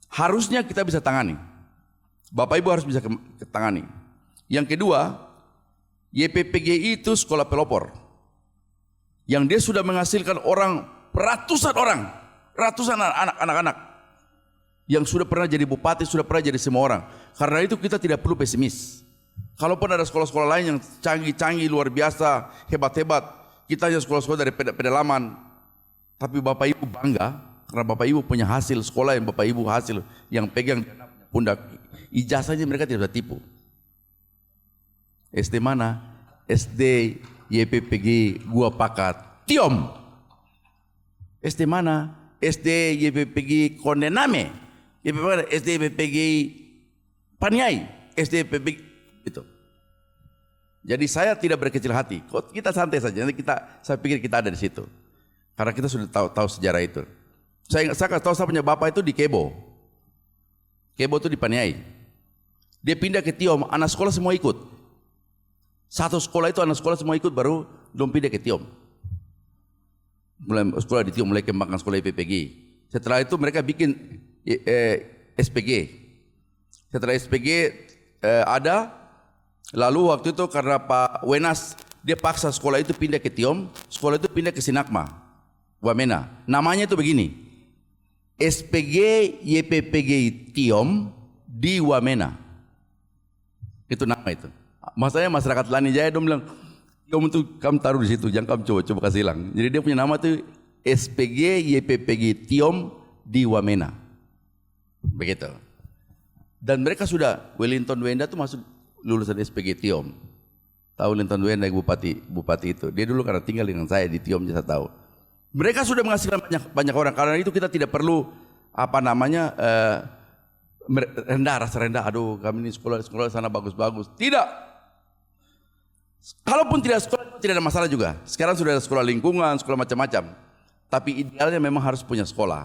Harusnya kita bisa tangani. Bapak Ibu harus bisa tangani. Yang kedua, YPPGI itu sekolah pelopor. Yang dia sudah menghasilkan ratusan anak-anak yang sudah pernah jadi bupati, sudah pernah jadi semua orang. Karena itu kita tidak perlu pesimis. Kalaupun ada sekolah-sekolah lain yang canggih-canggih, luar biasa, hebat-hebat, kita hanya sekolah-sekolah dari pedalaman. Tapi Bapak Ibu bangga, karena Bapak Ibu punya hasil sekolah yang Bapak Ibu hasil, yang pegang pundak. Ijazahnya mereka tidak bisa tipu. SD mana? SD YPPG Gua Pakat Tiom. SD mana? SD YPPG Kondename. SD YPPG Paniai. SD YPPG itu. Jadi saya tidak berkecil hati. Kita santai saja. Nanti saya pikir kita ada di situ. Karena kita sudah tahu sejarah itu. Saya tahu saya punya bapak itu di Kebo. Kebo itu di Paniai. Dia pindah ke Tiom, anak sekolah semua ikut. Satu sekolah itu anak sekolah semua ikut, baru belum pindah ke Tiom. Mulai sekolah di Tiom, mulai kembangkan sekolah IPPG. Setelah itu mereka bikin SPG. Setelah SPG ada, lalu waktu itu karena Pak Wenas dia paksa sekolah itu pindah ke Tiom, sekolah itu pindah ke Sinakma, Wamena. Namanya itu begini, SPG YPPG Tiom di Wamena. Itu nama itu. Maksudnya masyarakat Lani Jaya dia bilang, kamu taruh di situ, jangan kamu coba kasih hilang. Jadi dia punya nama itu SPG YPPG Tiom di Wamena. Begitu. Dan mereka sudah, Wellington Wenda itu masuk lulusan SPG Tiom. Tahu Wellington Wenda bupati itu. Dia dulu karena tinggal dengan saya di Tiom, saya tahu. Mereka sudah menghasilkan banyak orang. Karena itu kita tidak perlu rasa rendah. Aduh, kami ini sekolah sana bagus-bagus. Tidak. Kalaupun tidak sekolah, tidak ada masalah juga. Sekarang sudah ada sekolah lingkungan, sekolah macam-macam. Tapi idealnya memang harus punya sekolah.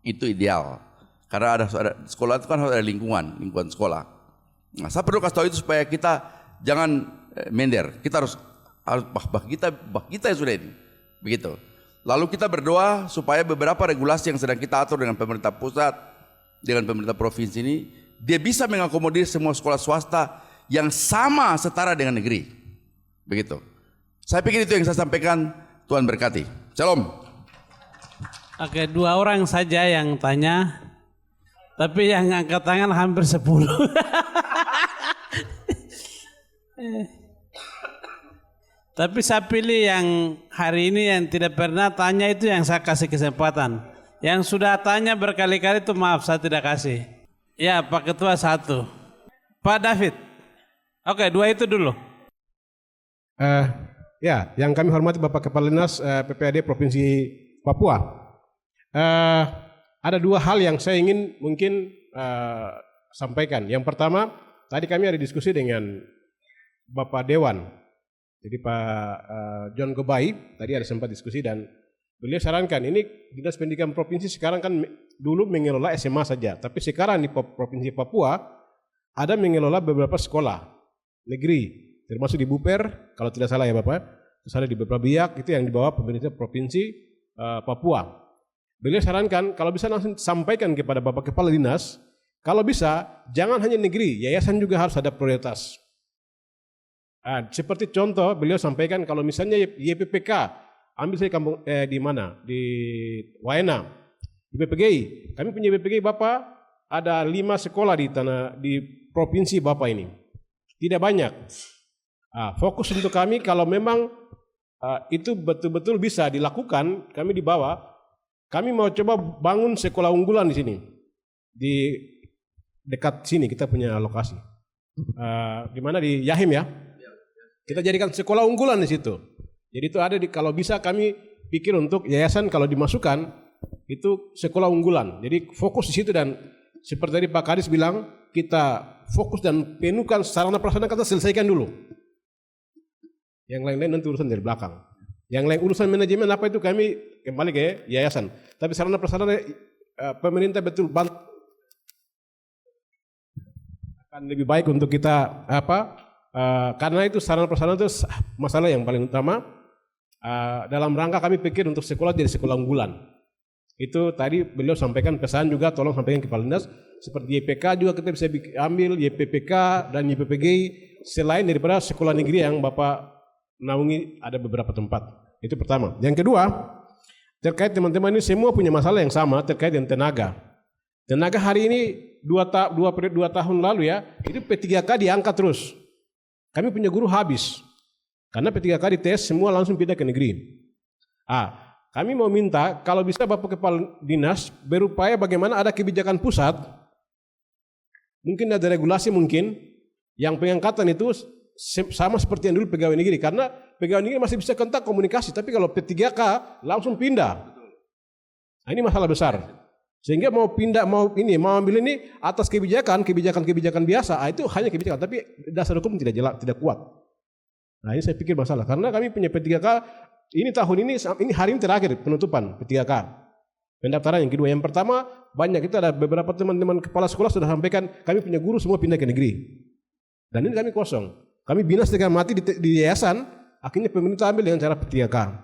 Itu ideal. Karena ada sekolah itu kan harus ada lingkungan sekolah. Nah, saya perlu kasih tahu itu supaya kita jangan mender. Kita harus kita yang sudah ini. Begitu. Lalu kita berdoa supaya beberapa regulasi yang sedang kita atur dengan pemerintah pusat, dengan pemerintah provinsi ini dia bisa mengakomodir semua sekolah swasta yang sama setara dengan negeri. Begitu. Saya pikir itu yang saya sampaikan. Tuhan berkati. Shalom. Oke, 2 orang saja yang tanya, tapi yang angkat tangan hampir 10. Tapi saya pilih yang hari ini yang tidak pernah tanya, itu yang saya kasih kesempatan. Yang sudah tanya berkali-kali itu maaf, saya tidak kasih. Ya, Pak Ketua 1. Pak David. Oke, 2 itu dulu. Ya, yang kami hormati Bapak Kepala Dinas PPAD Provinsi Papua. Ada 2 hal yang saya ingin mungkin sampaikan. Yang pertama, tadi kami ada diskusi dengan Bapak Dewan. Jadi Pak John Gobai tadi ada sempat diskusi dan beliau sarankan ini Dinas Pendidikan Provinsi sekarang kan dulu mengelola SMA saja, tapi sekarang di Provinsi Papua ada mengelola beberapa sekolah negeri, termasuk di Buper kalau tidak salah ya Bapak, terus ada di beberapa Biak itu yang di bawah pemerintah Provinsi Papua. Beliau sarankan kalau bisa langsung sampaikan kepada Bapak Kepala Dinas, kalau bisa jangan hanya negeri, yayasan juga harus ada prioritas. Seperti contoh beliau sampaikan kalau misalnya YPPK, ambil saya kampung di mana? Di Waena, di PPGI. Kami punya PPGI Bapak, ada 5 sekolah di provinsi Bapak ini. Tidak banyak. Fokus untuk kami kalau memang itu betul-betul bisa dilakukan, kami di bawah, kami mau coba bangun sekolah unggulan di sini. Di dekat sini kita punya lokasi. Di mana di Yahim ya? Kita jadikan sekolah unggulan di situ. Jadi itu ada kalau bisa kami pikir untuk yayasan kalau dimasukkan itu sekolah unggulan. Jadi fokus di situ dan seperti tadi Pak Kadis bilang kita fokus dan penuhkan sarana prasarana kita selesaikan dulu. Yang lain-lain nanti urusan dari belakang. Yang lain urusan manajemen apa itu kami kembali ke yayasan. Tapi sarana prasarana pemerintah betul akan lebih baik untuk kita karena itu sarana prasarana itu masalah yang paling utama. Dalam rangka kami pikir untuk sekolah jadi sekolah unggulan. Itu tadi beliau sampaikan pesan juga tolong sampaikan ke Kepala Dinas seperti YPK juga kita bisa ambil YPPK dan YPPGI selain daripada sekolah negeri yang Bapak naungi ada beberapa tempat. Itu pertama. Yang kedua, terkait teman-teman ini semua punya masalah yang sama terkait dengan tenaga. Tenaga hari ini 2 tahun lalu ya, itu P3K diangkat terus. Kami punya guru habis. Karena P3K dites semua langsung pindah ke negeri. Kami mau minta kalau bisa Bapak Kepala Dinas berupaya bagaimana ada kebijakan pusat, mungkin ada regulasi mungkin yang pengangkatan itu sama seperti yang dulu pegawai negeri. Karena pegawai negeri masih bisa kontak komunikasi, tapi kalau P3K langsung pindah. Nah, ini masalah besar. Sehingga mau pindah, mau ambil ini atas kebijakan biasa, itu hanya kebijakan, tapi dasar hukum tidak jelas, tidak kuat. Nah ini saya pikir masalah, karena kami punya P3K, ini tahun ini hari ini terakhir penutupan P3K. Pendaftaran yang kedua, yang pertama banyak itu ada beberapa teman-teman kepala sekolah sudah sampaikan, kami punya guru semua pindah ke negeri. Dan ini kami kosong, kami bina setengah mati di yayasan, akhirnya pemerintah ambil dengan cara P3K.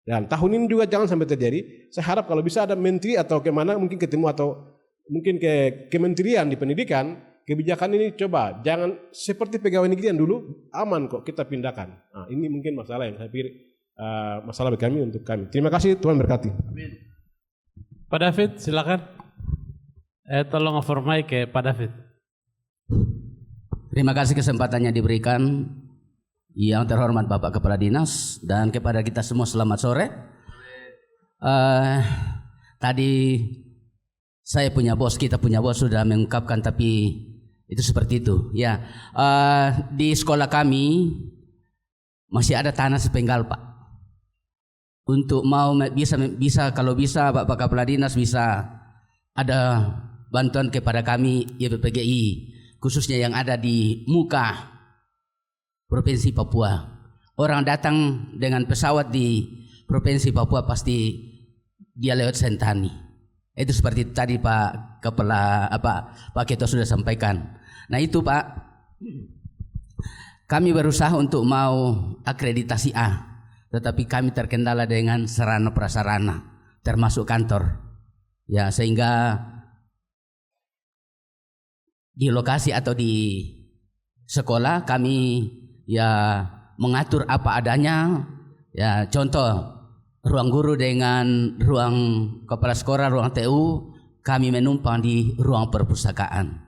Dan tahun ini juga jangan sampai terjadi. Saya harap kalau bisa ada menteri atau kemana mungkin ketemu atau mungkin ke kementerian di pendidikan, kebijakan ini coba jangan seperti pegawai negeri yang dulu aman kok kita pindahkan. Nah, ini mungkin masalah yang saya pikir masalah bagi kami untuk kami. Terima kasih, Tuhan berkati. Amin. Pak David silakan. Tolong over mic ke Pak David. Terima kasih kesempatannya diberikan. Yang terhormat Bapak Kepala Dinas dan kepada kita semua selamat sore. Tadi saya punya bos, kita punya bos sudah mengungkapkan, tapi itu seperti itu. Ya, di sekolah kami masih ada tanah sepenggal Pak. Untuk mau bisa kalau bisa Bapak Kepala Dinas bisa ada bantuan kepada kami YPPGI khususnya yang ada di muka Provinsi Papua. Orang datang dengan pesawat di Provinsi Papua pasti dia lewat Sentani. Itu seperti tadi Pak Ketua sudah sampaikan. Nah itu Pak, kami berusaha untuk mau akreditasi A, tetapi kami terkendala dengan sarana prasarana, termasuk kantor. Ya sehingga di lokasi atau di sekolah kami ya mengatur apa adanya. Ya contoh ruang guru dengan ruang kepala sekolah, ruang TU, kami menumpang di ruang perpustakaan.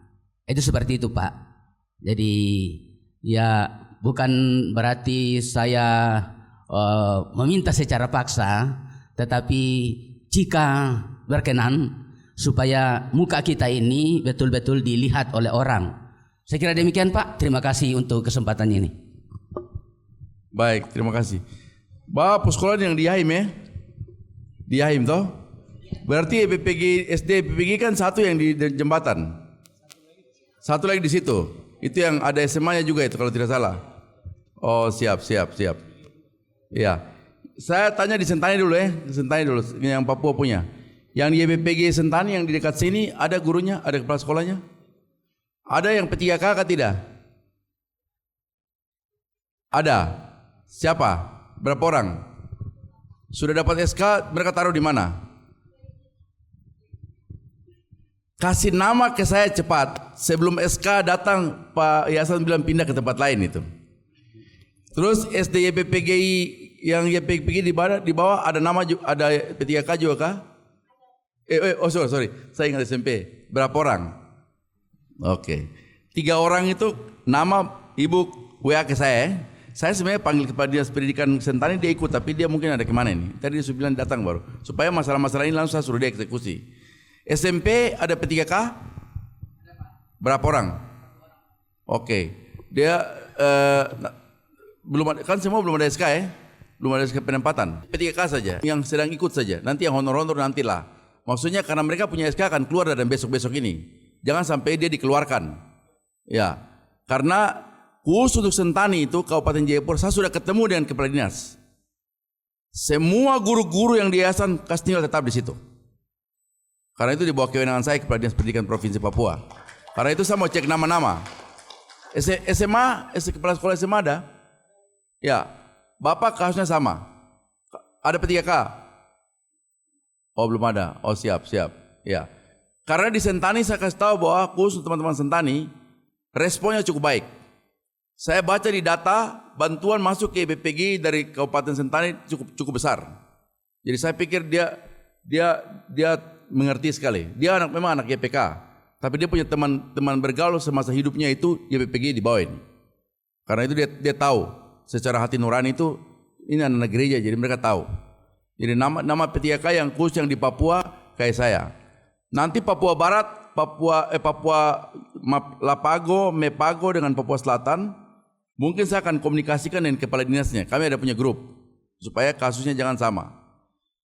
Itu seperti itu Pak. Jadi ya bukan berarti saya meminta secara paksa, tetapi jika berkenan supaya muka kita ini betul-betul dilihat oleh orang. Saya kira demikian Pak. Terima kasih untuk kesempatan ini. Baik, terima kasih. Bapak sekolah yang di Yahim ya? Di Yahim toh? Berarti EPPG, SD EPPG kan satu yang di jembatan. Satu lagi di situ. Itu yang ada SMA-nya juga itu kalau tidak salah. Oh siap. Iya. Saya tanya di Sentani dulu ya. Sentani dulu, yang Papua punya. Yang di EPPG Sentani yang di dekat sini ada gurunya, ada kepala sekolahnya? Ada yang P3K kah tidak? Ada. Siapa? Berapa orang? Sudah dapat SK, mereka taruh di mana? Kasih nama ke saya cepat. Sebelum SK datang, Pak Yasan bilang pindah ke tempat lain itu. Terus SD YPPGI yang YPPGI di bawah ada nama, ada P3K juga kah? Sorry, saya ingat SMP. Berapa orang? Oke. 3 orang itu nama ibu WA ke saya. Saya sebenarnya panggil kepala dinas pendidikan Sentani, dia ikut, tapi dia mungkin ada kemana ini. Tadi dia sudah bilang datang baru. Supaya masalah-masalah ini langsung saya suruh dia eksekusi. SMP ada P3K? Berapa orang? Oke. Dia belum ada, kan semua belum ada SK ya? Belum ada SK penempatan. P3K saja, yang sedang ikut saja. Nanti yang honor-honor nantilah. Maksudnya karena mereka punya SK akan keluar dan besok-besok ini. Jangan sampai dia dikeluarkan. Ya, karena khusus untuk Sentani itu Kabupaten Jayapura, saya sudah ketemu dengan kepala dinas. Semua guru-guru yang di yayasan Kastinggal tetap di situ. Karena itu di bawah kewenangan saya kepala dinas pendidikan Provinsi Papua. Karena itu saya mau cek nama-nama. SMA, kepala sekolah SMA ada? Ya, Bapak kasusnya sama. Ada P3K? Oh belum ada. Oh siap. Ya. Karena di Sentani saya kasih tahu bahwa khusus teman-teman Sentani responnya cukup baik. Saya baca di data bantuan masuk ke BPG dari Kabupaten Sentani cukup besar. Jadi saya pikir dia mengerti sekali. Dia memang anak YPK, tapi dia punya teman bergaul semasa hidupnya itu YPG di bawah ini. Karena itu dia tahu secara hati nurani itu ini anak gereja, jadi mereka tahu. Jadi nama P3K yang khusus yang di Papua kayak saya. Nanti Papua Barat, Lapago, Mepago dengan Papua Selatan, mungkin saya akan komunikasikan dengan kepala dinasnya. Kami ada punya grup supaya kasusnya jangan sama.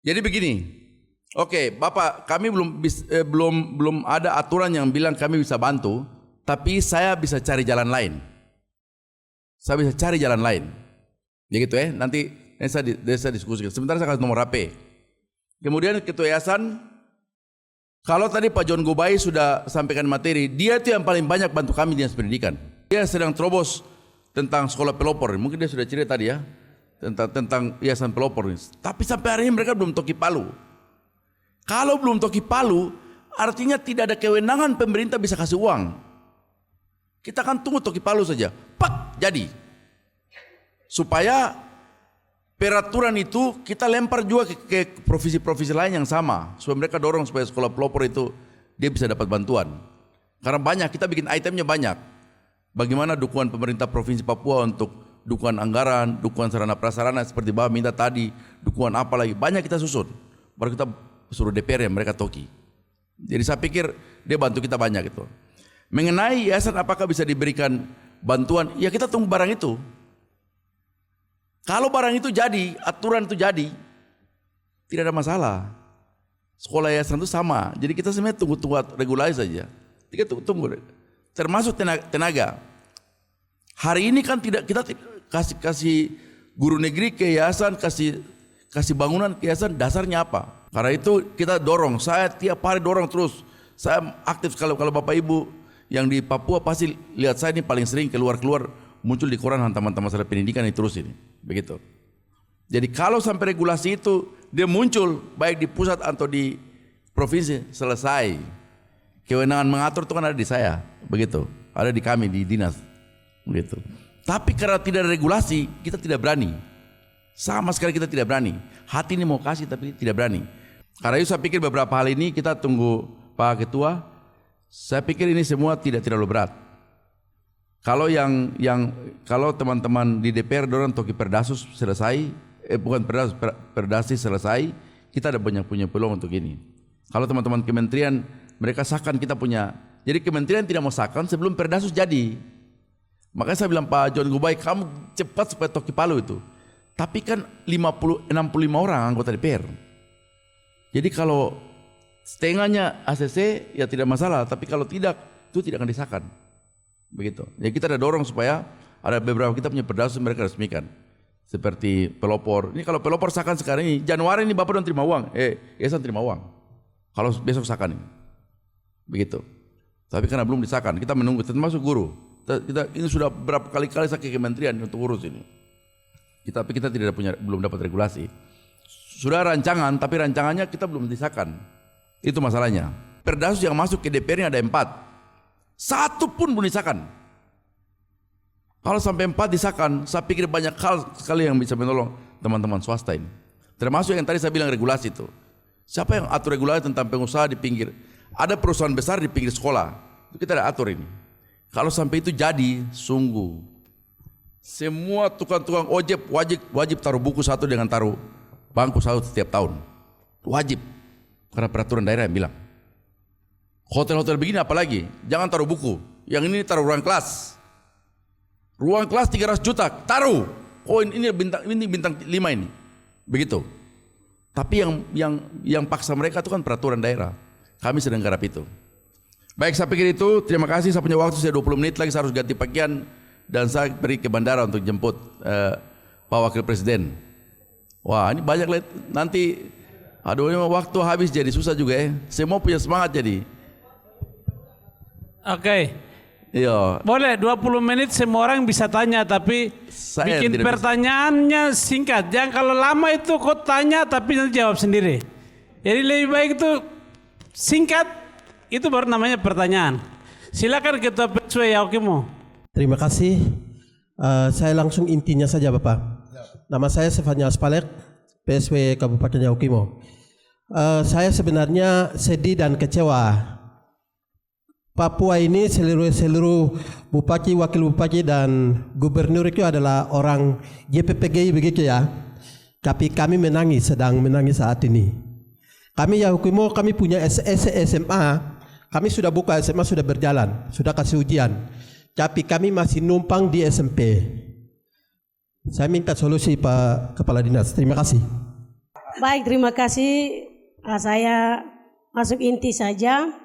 Jadi begini, oke, Bapak, kami belum ada aturan yang bilang kami bisa bantu, tapi saya bisa cari jalan lain. Saya bisa cari jalan lain. Ya gitu ya. Nanti saya diskusikan. Sebentar saya kasih nomor HP. Kemudian ketua yayasan, kalau tadi Pak John Gobai sudah sampaikan materi, dia itu yang paling banyak bantu kami di dinas pendidikan. Dia sedang terobos tentang sekolah pelopor. Mungkin dia sudah cerita tadi ya tentang yayasan pelopor ini. Tapi sampai hari ini mereka belum toki palu. Kalau belum toki palu, artinya tidak ada kewenangan pemerintah bisa kasih uang. Kita akan tunggu toki palu saja. Pak, jadi. Supaya peraturan itu kita lempar juga ke provinsi-provinsi lain yang sama. Supaya mereka dorong supaya sekolah pelopor itu dia bisa dapat bantuan. Karena banyak, kita bikin itemnya banyak. Bagaimana dukungan pemerintah Provinsi Papua untuk dukungan anggaran, dukungan sarana prasarana seperti Bapak minta tadi, dukungan apa lagi, banyak kita susun. Baru kita suruh DPR yang mereka toki. Jadi saya pikir dia bantu kita banyak itu. Mengenai yayasan apakah bisa diberikan bantuan, ya kita tunggu barang itu. Kalau barang itu jadi, aturan itu jadi, tidak ada masalah. Sekolah yayasan itu sama. Jadi kita sebenarnya tunggu regulasi saja. Kita tunggu. Termasuk tenaga. Hari ini kan tidak kita kasih guru negeri ke yayasan, kasih bangunan ke yayasan, dasarnya apa? Karena itu kita dorong. Saya tiap hari dorong terus. Saya aktif kalau Bapak Ibu yang di Papua pasti lihat saya ini paling sering keluar muncul di koran hantaman masalah pendidikan ini terus ini. Begitu. Jadi kalau sampai regulasi itu dia muncul baik di pusat atau di provinsi, selesai. Kewenangan mengatur itu kan ada di saya, begitu. Ada di kami di dinas, begitu. Tapi karena tidak ada regulasi, kita tidak berani. Sama sekali kita tidak berani. Hati ini mau kasih tapi tidak berani. Karena itu saya pikir beberapa hal ini kita tunggu Pak Ketua. Saya pikir ini semua tidak terlalu berat. Kalau kalau teman-teman di DPR dorong toki perdasus selesai, bukan perdasis selesai, kita ada banyak punya peluang untuk ini. Kalau teman-teman kementerian mereka sahkan, kita punya. Jadi kementerian tidak mau sahkan sebelum perdasus jadi. Makanya saya bilang Pak John Gubai, kamu cepat supaya toki palu itu. Tapi kan 65 orang anggota DPR. Jadi kalau setengahnya ACC ya tidak masalah, tapi kalau tidak itu tidak akan disahkan. Begitu. Jadi kita ada dorong supaya ada beberapa kita punya perdasus mereka resmikan. Seperti pelopor. Ini kalau pelopor sahkan sekarang ini, Januari ini Bapak don't terima uang. Yayasan terima uang. Kalau besok sahkan ini. Begitu. Tapi karena belum disahkan, kita menunggu, termasuk guru. Kita ini sudah berapa kali-kali saya ke kementerian untuk urus ini. Tapi kita belum dapat regulasi. Sudah rancangan, tapi rancangannya kita belum disahkan. Itu masalahnya. Perdasus yang masuk ke DPR ini ada 4. 1 pun belum disahkan. Kalau sampai 4 disahkan, saya pikir banyak hal sekali yang bisa menolong teman-teman swasta ini. Termasuk yang tadi saya bilang regulasi itu. Siapa yang atur regulasi tentang pengusaha di pinggir? Ada perusahaan besar di pinggir sekolah. Itu kita ada atur ini. Kalau sampai itu jadi, sungguh semua tukang-tukang ojek wajib taruh buku satu dengan taruh bangku satu setiap tahun. Wajib. Karena peraturan daerah yang bilang. Hotel-hotel begini apalagi, jangan taruh buku. Yang ini taruh ruang kelas. Ruang kelas 300 juta, taruh. Oh ini bintang 5 ini. Begitu. Tapi yang paksa mereka itu kan peraturan daerah. Kami sedang garap itu. Baik, saya pikir itu. Terima kasih. Saya punya waktu 20 menit lagi, saya harus ganti pakaian dan saya pergi ke bandara untuk jemput Pak Wakil Presiden. Wah, ini banyak nanti. Aduh, ini waktu habis jadi susah juga ya. Semua punya semangat jadi. Oke. Iya. Boleh 20 menit semua orang bisa tanya, tapi Saya bikin tidak pertanyaannya singkat. Jangan kalau lama itu kau tanya tapi nanti jawab sendiri. Jadi lebih baik itu singkat, itu baru namanya pertanyaan. Silakan Ketua PSW Yaukimo. Terima kasih. Saya langsung intinya saja Bapak. Nama saya Stefania Aspalek, PSW Kabupaten Yaukimo. Saya sebenarnya sedih dan kecewa. Papua ini seluruh bupati, wakil bupati dan gubernur itu adalah orang GPPGI begitu ya. Tapi kami sedang menangis saat ini. Kami Yaukimo, kami punya SMA. Kami sudah buka SMA, sudah berjalan, sudah kasih ujian. Tapi kami masih numpang di SMP. Saya minta solusi Pak Kepala Dinas. Terima kasih. Baik, terima kasih. Saya masuk inti saja.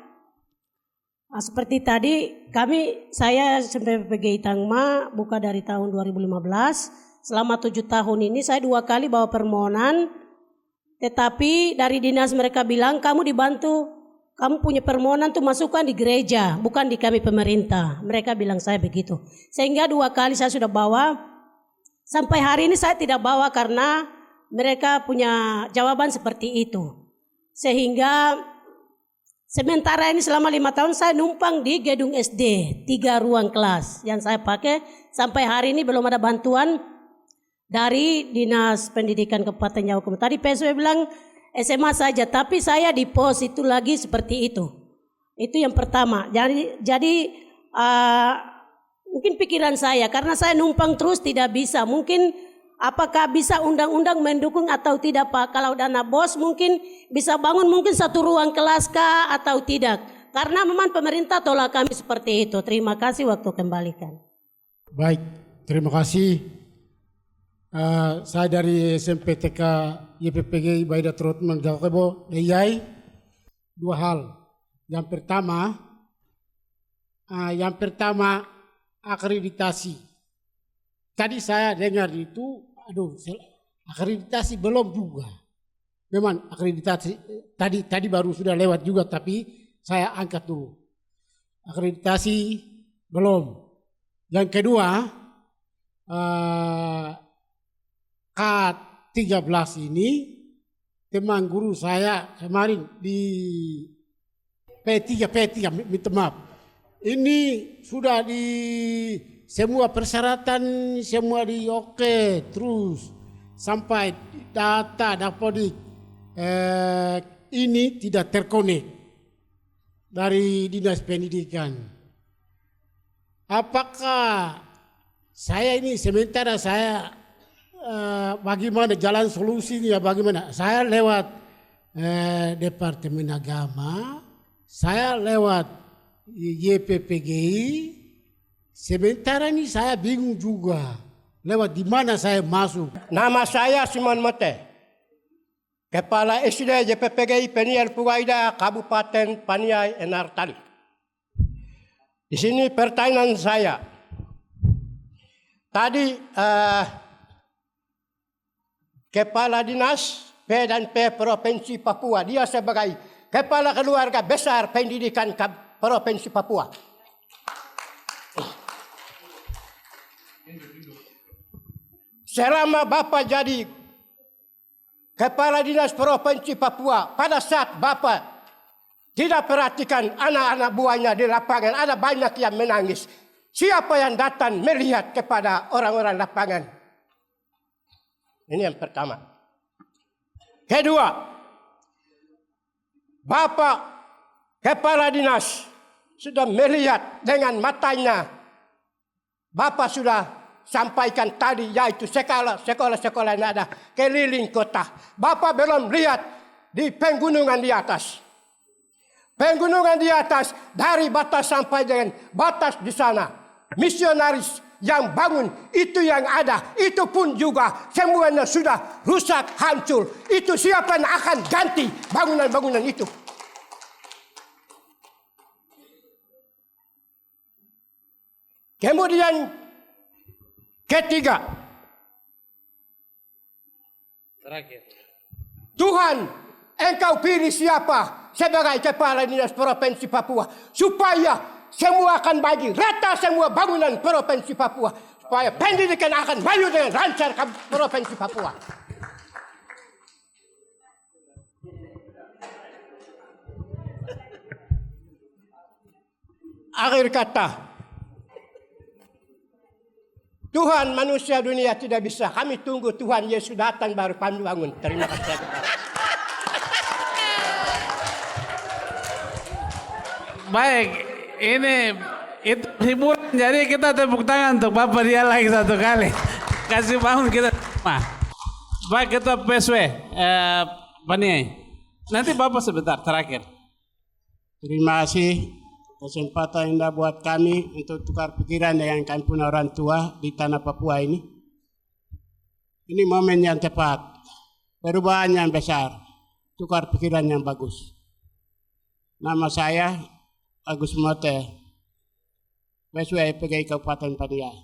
Seperti tadi, saya PPGI Tangma buka dari tahun 2015. Selama 7 tahun ini saya 2 kali bawa permohonan. Tetapi dari dinas mereka bilang, kamu dibantu, kamu punya permohonan tuh masukkan di gereja, bukan di kami pemerintah. Mereka bilang saya begitu. Sehingga 2 kali saya sudah bawa. Sampai hari ini saya tidak bawa karena mereka punya jawaban seperti itu. Sehingga sementara ini selama 5 tahun saya numpang di gedung SD, 3 ruang kelas yang saya pakai. Sampai hari ini belum ada bantuan dari Dinas Pendidikan Kabupaten Yaukimo. Tadi PSW bilang SMA saja, tapi saya di pos itu lagi seperti itu. Itu yang pertama. Jadi mungkin pikiran saya, karena saya numpang terus tidak bisa. Mungkin apakah bisa undang-undang mendukung atau tidak Pak? Kalau dana BOS mungkin bisa bangun mungkin 1 ruang kelas kah atau tidak? Karena memang pemerintah tolak kami seperti itu. Terima kasih, waktu kembalikan. Baik, terima kasih. Saya dari SMP TK YPPG Baida Trotman Yaukimo Deyai. 2 hal. Yang pertama akreditasi. Tadi saya dengar itu, akreditasi belum juga. Memang akreditasi tadi baru sudah lewat juga, tapi saya angkat dulu. Akreditasi belum. Yang kedua, K13 ini teman guru saya kemarin di P3, minta maaf. Ini sudah di semua persyaratan, semua di oke, terus sampai data dapodik ini tidak terkonek dari Dinas Pendidikan. Apakah saya ini sementara saya bagaimana jalan solusinya, bagaimana? Saya lewat Departemen Agama, saya lewat YPPGI, sementara ini saya bingung juga lewat di mana saya masuk. Nama saya Simon Mote, Kepala SD YPPGI Peniel Pugaida, Kabupaten Paniai Enartali. Di sini pertanyaan saya. Tadi Kepala Dinas P dan P Provinsi Papua, dia sebagai Kepala Keluarga Besar Pendidikan Provinsi Papua. Selama Bapak jadi Kepala Dinas Provinsi Papua, pada saat Bapak tidak perhatikan anak-anak buahnya di lapangan, ada banyak yang menangis. Siapa yang datang melihat kepada orang-orang lapangan? Ini yang pertama. Kedua, Bapak Kepala Dinas sudah melihat dengan matanya. Bapak sudah sampaikan tadi, yaitu sekolah-sekolah yang ada keliling kota. Bapak belum lihat di pegunungan di atas. Pegunungan di atas dari batas sampai dengan batas di sana. Misionaris yang bangun itu yang ada. Itu pun juga semuanya sudah rusak, hancur. Itu siapa yang akan ganti bangunan-bangunan itu? Kemudian ketiga. Terakhir. Tuhan, Engkau pilih siapa sebagai Kepala Dinas Provinsi Papua supaya semua akan bagi rata semua bangunan Provinsi Papua, supaya pendidikan akan maju dengan lancar ke Provinsi Papua. Akhir kata, Tuhan, manusia dunia tidak bisa. Kami tunggu Tuhan Yesus datang baru kami bangun. Terima kasih. Baik, ini itu hiburan. Jadi kita tepuk tangan untuk Bapak dia lagi satu kali. Kasih bangun kita semua. Baik, Ketua PSW Paniai. Nanti Bapak sebentar terakhir. Terima kasih kesempatan Anda buat kami untuk tukar pikiran dengan kami punya orang tua di tanah Papua ini. Ini momen yang tepat, perubahan yang besar, tukar pikiran yang bagus. Nama saya Agus Mote, PSW PGI Kabupaten Paniai.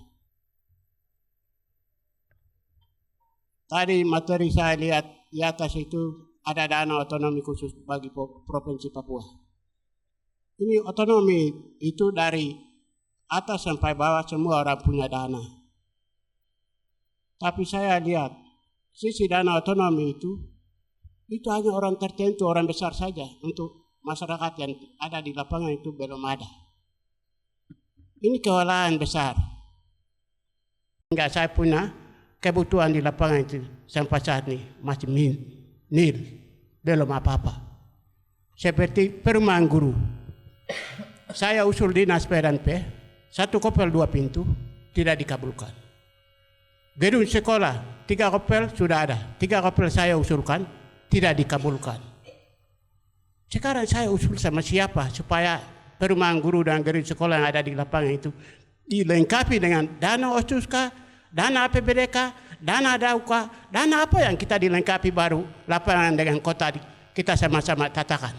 Tadi materi saya lihat di atas itu ada dana otonomi khusus bagi Provinsi Papua. Ini otonomi itu dari atas sampai bawah semua orang punya dana. Tapi saya lihat sisi dana otonomi itu hanya orang tertentu, orang besar saja. Untuk masyarakat yang ada di lapangan itu belum ada. Ini kewalahan besar. Enggak, saya punya kebutuhan di lapangan itu sampai saat ini masih nil, belum apa-apa. Seperti perumahan guru. Saya usul dinas P&P, 1 kopel 2 pintu, tidak dikabulkan. Gedung sekolah, 3 kopel sudah ada. 3 kopel saya usulkan, tidak dikabulkan. Sekarang saya usul sama siapa supaya perumahan guru dan gedung sekolah yang ada di lapangan itu dilengkapi dengan dana OSUSKA, dana APBDK, dana DAUKA, dana apa yang kita dilengkapi baru lapangan dengan kota kita sama-sama tatakan.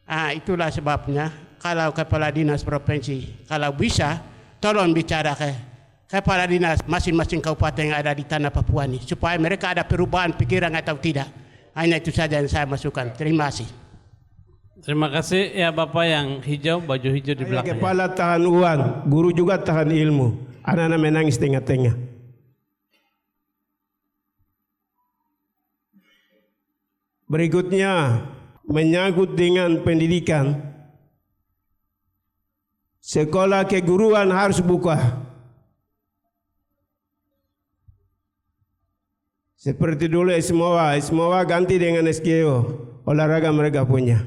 Itulah sebabnya kalau Kepala Dinas Provinsi, kalau bisa tolong bicara ke Kepala Dinas masing-masing kabupaten yang ada di tanah Papua ini supaya mereka ada perubahan pikiran atau tidak. Hanya itu saja yang saya masukkan. Terima kasih. Terima kasih ya Bapak yang hijau, baju hijau di belakang. Kepala tahan uang, guru juga tahan ilmu. Anak-anak menangis tengah-tengah. Berikutnya menyangkut dengan pendidikan, sekolah keguruan harus buka. Seperti dulu SMOA ganti dengan SGO, olahraga mereka punya.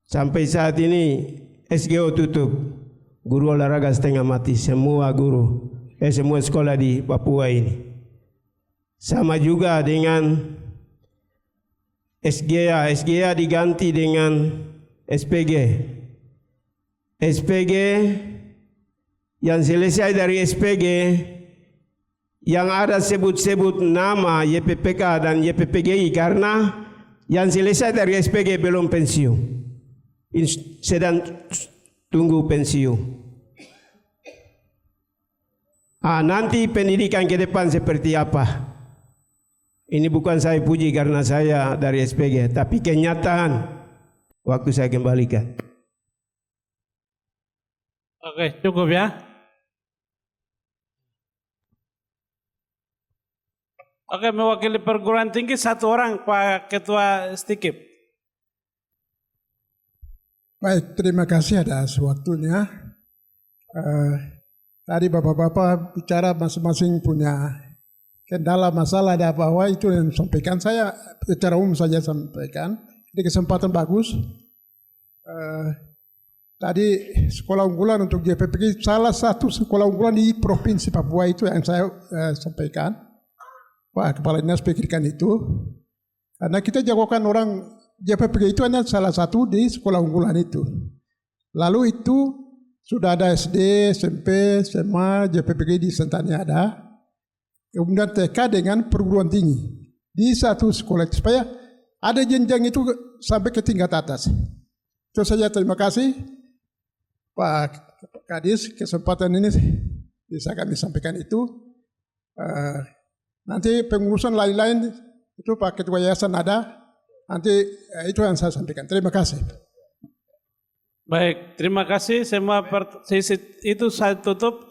Sampai saat ini SGO tutup, guru olahraga setengah mati, semua sekolah di Papua ini. Sama juga dengan SGA diganti dengan SPG. SPG yang selesai dari SPG yang ada sebut-sebut nama YPPK dan YPPGI karena yang selesai dari SPG belum pensiun, sedang tunggu pensiun. Nanti pendidikan ke depan seperti apa? Ini bukan saya puji karena saya dari SPG, tapi kenyataan waktu saya kembalikan. Oke, cukup ya. Oke, mewakili perguruan tinggi satu orang, Pak Ketua Stikip. Baik, terima kasih atas waktunya. Tadi Bapak-Bapak bicara masing-masing punya kendala, masalah, ada apa itu yang sampaikan. Saya secara umum saja sampaikan. Ini kesempatan bagus. Tadi sekolah unggulan untuk JPPG, salah satu sekolah unggulan di Provinsi Papua itu yang saya sampaikan. Pak Kepala Dinas pikirkan itu. Karena kita jagokan orang JPPG itu hanya salah satu di sekolah unggulan itu. Lalu itu sudah ada SD, SMP, SMA, JPPG di Sentani ada. Kemudian TK dengan perguruan tinggi di satu sekolah supaya ada jenjang itu sampai ke tingkat atas. Itu saja, terima kasih Pak Kadis, kesempatan ini bisa kami sampaikan itu. Nanti pengurusan lain-lain itu Pak Ketua Yayasan ada, nanti itu yang saya sampaikan. Terima kasih. Baik, terima kasih. Semua sisi itu saya tutup.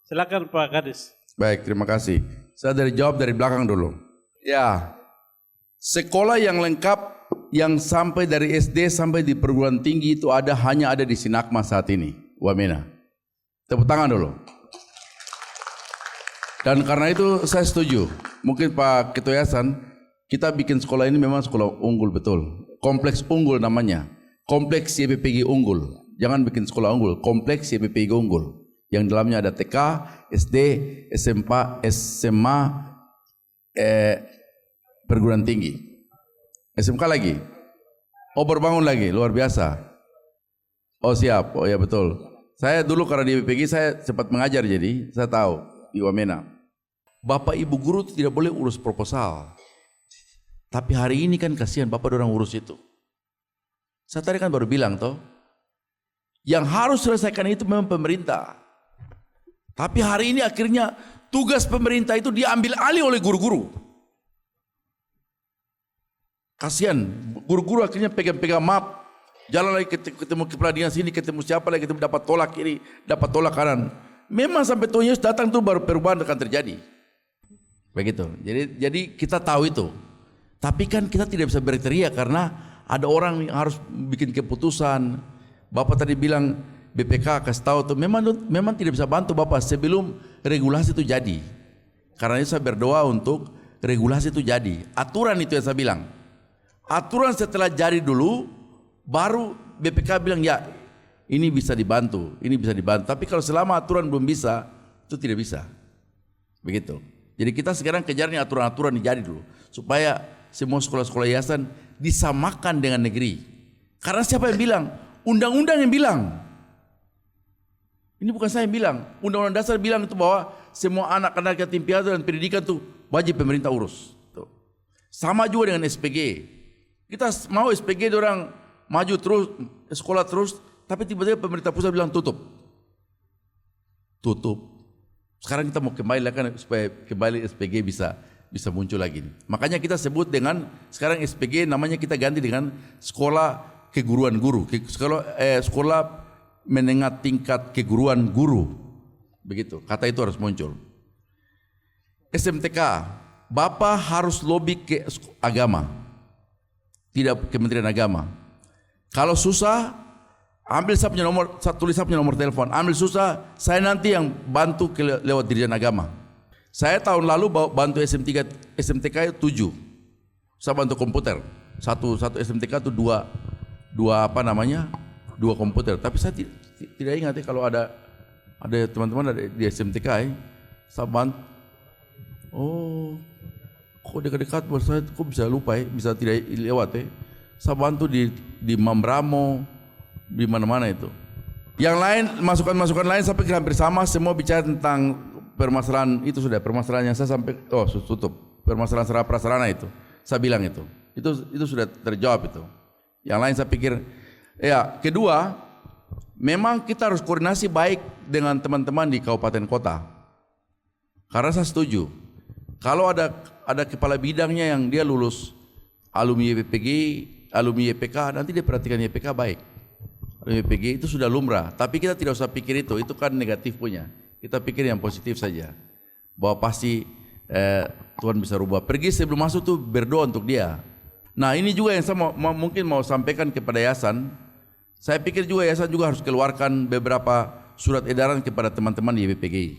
Silakan Pak Kadis. Baik, terima kasih. Saya jawab dari belakang dulu. Ya, sekolah yang lengkap yang sampai dari SD sampai di perguruan tinggi itu hanya ada di Sinakma saat ini, Wamena. Tepuk tangan dulu. Dan karena itu saya setuju. Mungkin Pak Ketua Yayasan, kita bikin sekolah ini memang sekolah unggul betul. Kompleks unggul namanya. Kompleks YPPG unggul. Jangan bikin sekolah unggul. Kompleks YPPG unggul. Yang dalamnya ada TK, SD, SMA, perguruan tinggi. SMK lagi. Oh, berbangun lagi, luar biasa. Oh siap, oh ya betul. Saya dulu karena di YPPG saya sempat mengajar, jadi saya tahu di Wamena. Bapak ibu guru tidak boleh urus proposal. Tapi hari ini kan kasihan bapak orang urus itu. Saya tadi kan baru bilang toh, yang harus selesaikan itu memang pemerintah. Tapi hari ini akhirnya tugas pemerintah itu diambil alih oleh guru-guru. Kasihan, guru-guru akhirnya pegang-pegang map, jalan lagi ketemu kepala dinas ini, ketemu siapa lagi, ketemu dapat tolak ini, dapat tolak kanan. Memang sampai Tuhan Yesus datang tuh baru perubahan akan terjadi. Begitu. Jadi kita tahu itu. Tapi kan kita tidak bisa berteriak karena ada orang yang harus bikin keputusan. Bapak tadi bilang BPK kasih tahu tuh memang tidak bisa bantu Bapak sebelum regulasi itu jadi. Karena itu saya berdoa untuk regulasi itu jadi. Aturan itu yang saya bilang. Aturan setelah jadi dulu baru BPK bilang ya ini bisa dibantu, ini bisa dibantu. Tapi kalau selama aturan belum bisa, itu tidak bisa. Begitu. Jadi kita sekarang kejarnya aturan-aturan dijadi dulu. Supaya semua sekolah-sekolah yayasan disamakan dengan negeri. Karena siapa yang bilang? Undang-undang yang bilang. Ini bukan saya yang bilang. Undang-undang dasar bilang itu bahwa semua anak-anak yatim piatu dan pendidikan itu wajib pemerintah urus. Tuh. Sama juga dengan SPG. Kita mau SPG orang maju terus, sekolah terus, tapi tiba-tiba pemerintah pusat bilang tutup. Tutup. Sekarang kita mau kembali kan supaya kembali SPG bisa muncul lagi. Makanya kita sebut dengan sekarang SPG namanya kita ganti dengan sekolah keguruan guru, sekolah menengah tingkat keguruan guru. Begitu, kata itu harus muncul. SMTK, Bapak harus lobby ke agama. tidak Kementerian Agama. Kalau susah, ambil saya punya nomor, tulis saya punya nomor telepon. Ambil susah, saya nanti yang bantu lewat Dirjen Agama. Saya tahun lalu bantu SMTK 7. Saya bantu komputer. Satu SMTK itu dua komputer. Tapi saya tidak ingat kalau ada teman-teman di SMTK saya bantu. Oh, kok dekat-dekat buat saya, kok bisa lupa bisa tidak lewat Saya bantu di Mambramo, di mana-mana itu. Yang lain, masukan-masukan lain saya pikir hampir sama, semua bicara tentang permasalahan itu sudah, permasalahan yang saya sampai, tutup, permasalahan sarana prasarana itu, saya bilang itu sudah terjawab itu. Yang lain saya pikir, kedua, memang kita harus koordinasi baik dengan teman-teman di kabupaten kota. Karena saya setuju, kalau ada kepala bidangnya yang dia lulus alumni YPPG, alumni YPK, nanti dia perhatikan YPK baik. YPG itu sudah lumrah, tapi kita tidak usah pikir itu kan negatif punya. Kita pikir yang positif saja, bahwa pasti Tuhan bisa rubah. Pergi sebelum masuk tuh berdoa untuk dia. Nah ini juga yang saya mungkin mau sampaikan kepada yayasan. Saya pikir juga yayasan juga harus keluarkan beberapa surat edaran kepada teman-teman di YPPG.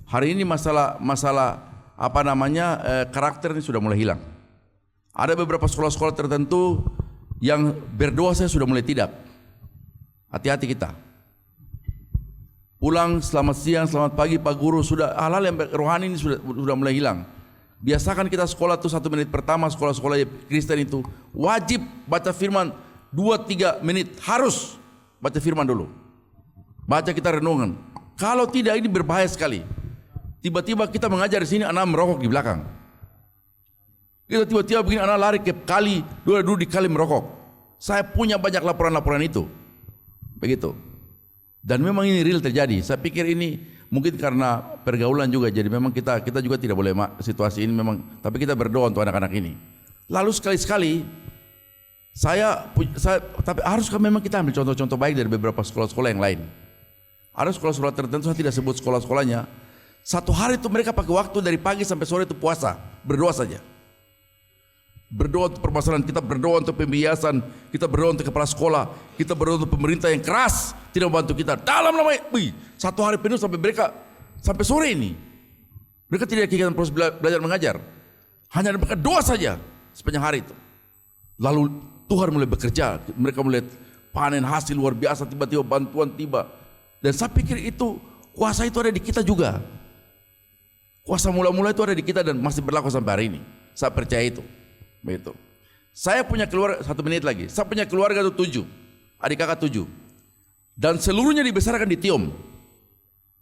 Hari ini masalah karakter ini sudah mulai hilang. Ada beberapa sekolah-sekolah tertentu yang berdoa saya sudah mulai tidak. Hati-hati kita. Pulang selamat siang, selamat pagi Pak Guru, sudah hal-hal yang rohani ini sudah mulai hilang. Biasakan kita sekolah tuh 1 menit pertama, sekolah-sekolah Kristen itu wajib baca firman 2-3 menit, harus baca firman dulu. Baca kita renungan. Kalau tidak ini berbahaya sekali. Tiba-tiba kita mengajar di sini, anak merokok di belakang. Kita tiba-tiba begini, anak lari ke kali, dulu di kali merokok. Saya punya banyak laporan-laporan itu. Begitu. Dan memang ini real terjadi. Saya pikir ini mungkin karena pergaulan juga. Jadi memang kita juga tidak boleh situasi ini memang. Tapi kita berdoa untuk anak-anak ini. Lalu sekali-sekali tapi haruskah memang kita ambil contoh-contoh baik dari beberapa sekolah-sekolah yang lain. Ada sekolah-sekolah tertentu, saya tidak sebut sekolah-sekolahnya. Satu hari itu mereka pakai waktu dari pagi sampai sore itu puasa, berdoa saja. Berdoa untuk permasalahan, kita berdoa untuk pembiasan, kita berdoa untuk kepala sekolah, kita berdoa untuk pemerintah yang keras tidak membantu kita. Dalam namanya, satu hari penuh sampai sore ini. Mereka tidak kegiatan proses belajar mengajar, hanya mereka doa saja sepanjang hari itu. Lalu Tuhan mulai bekerja, mereka mulai panen hasil luar biasa, tiba-tiba bantuan tiba. Dan saya pikir itu kuasa itu ada di kita juga. Kuasa mula-mula itu ada di kita dan masih berlaku sampai hari ini. Saya percaya itu. Begitu. Saya punya keluarga, 1 menit lagi. Saya punya keluarga itu 7, adik kakak 7, dan seluruhnya dibesarkan di Tiom.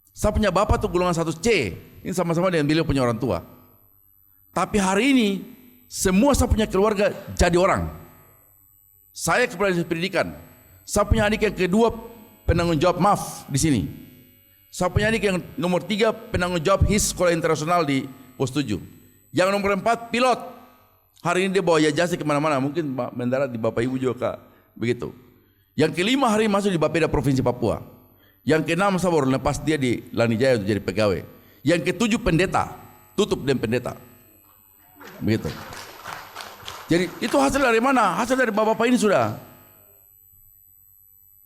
Saya punya bapak tuh golongan 1C. Ini sama-sama dengan beliau punya orang tua. Tapi hari ini semua saya punya keluarga jadi orang. Saya kepala dinas pendidikan. Saya punya adik yang kedua penanggung jawab MAF di sini. Saya punya adik yang nomor 3 penanggung jawab HIS Sekolah Internasional di Pos 7. Yang nomor 4 pilot. Hari ini dia bawa jasa kemana-mana, mungkin mendarat di Bapak Ibu juga begitu. Yang kelima hari ini masuk di Bapeda Provinsi Papua. Yang keenam saya baru lepas dia di Lanijaya untuk jadi pegawai. Yang ketujuh pendeta, tutup dan pendeta. Begitu. Jadi itu hasil dari mana? Hasil dari bapak-bapak ini sudah.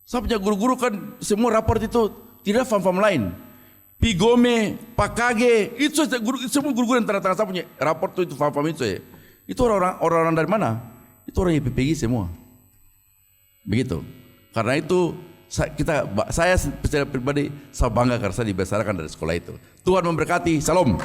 Saya punya guru-guru kan semua raport itu tidak fam-fam lain. Pigome, Pakage, itu semua guru-guru yang tanda-tanda saya punya raport itu fam-fam itu ya. Itu orang-orang dari mana? Itu orang YPPG semua. Begitu. Karena itu saya secara pribadi saya bangga karena saya dibesarkan dari sekolah itu. Tuhan memberkati. Salam.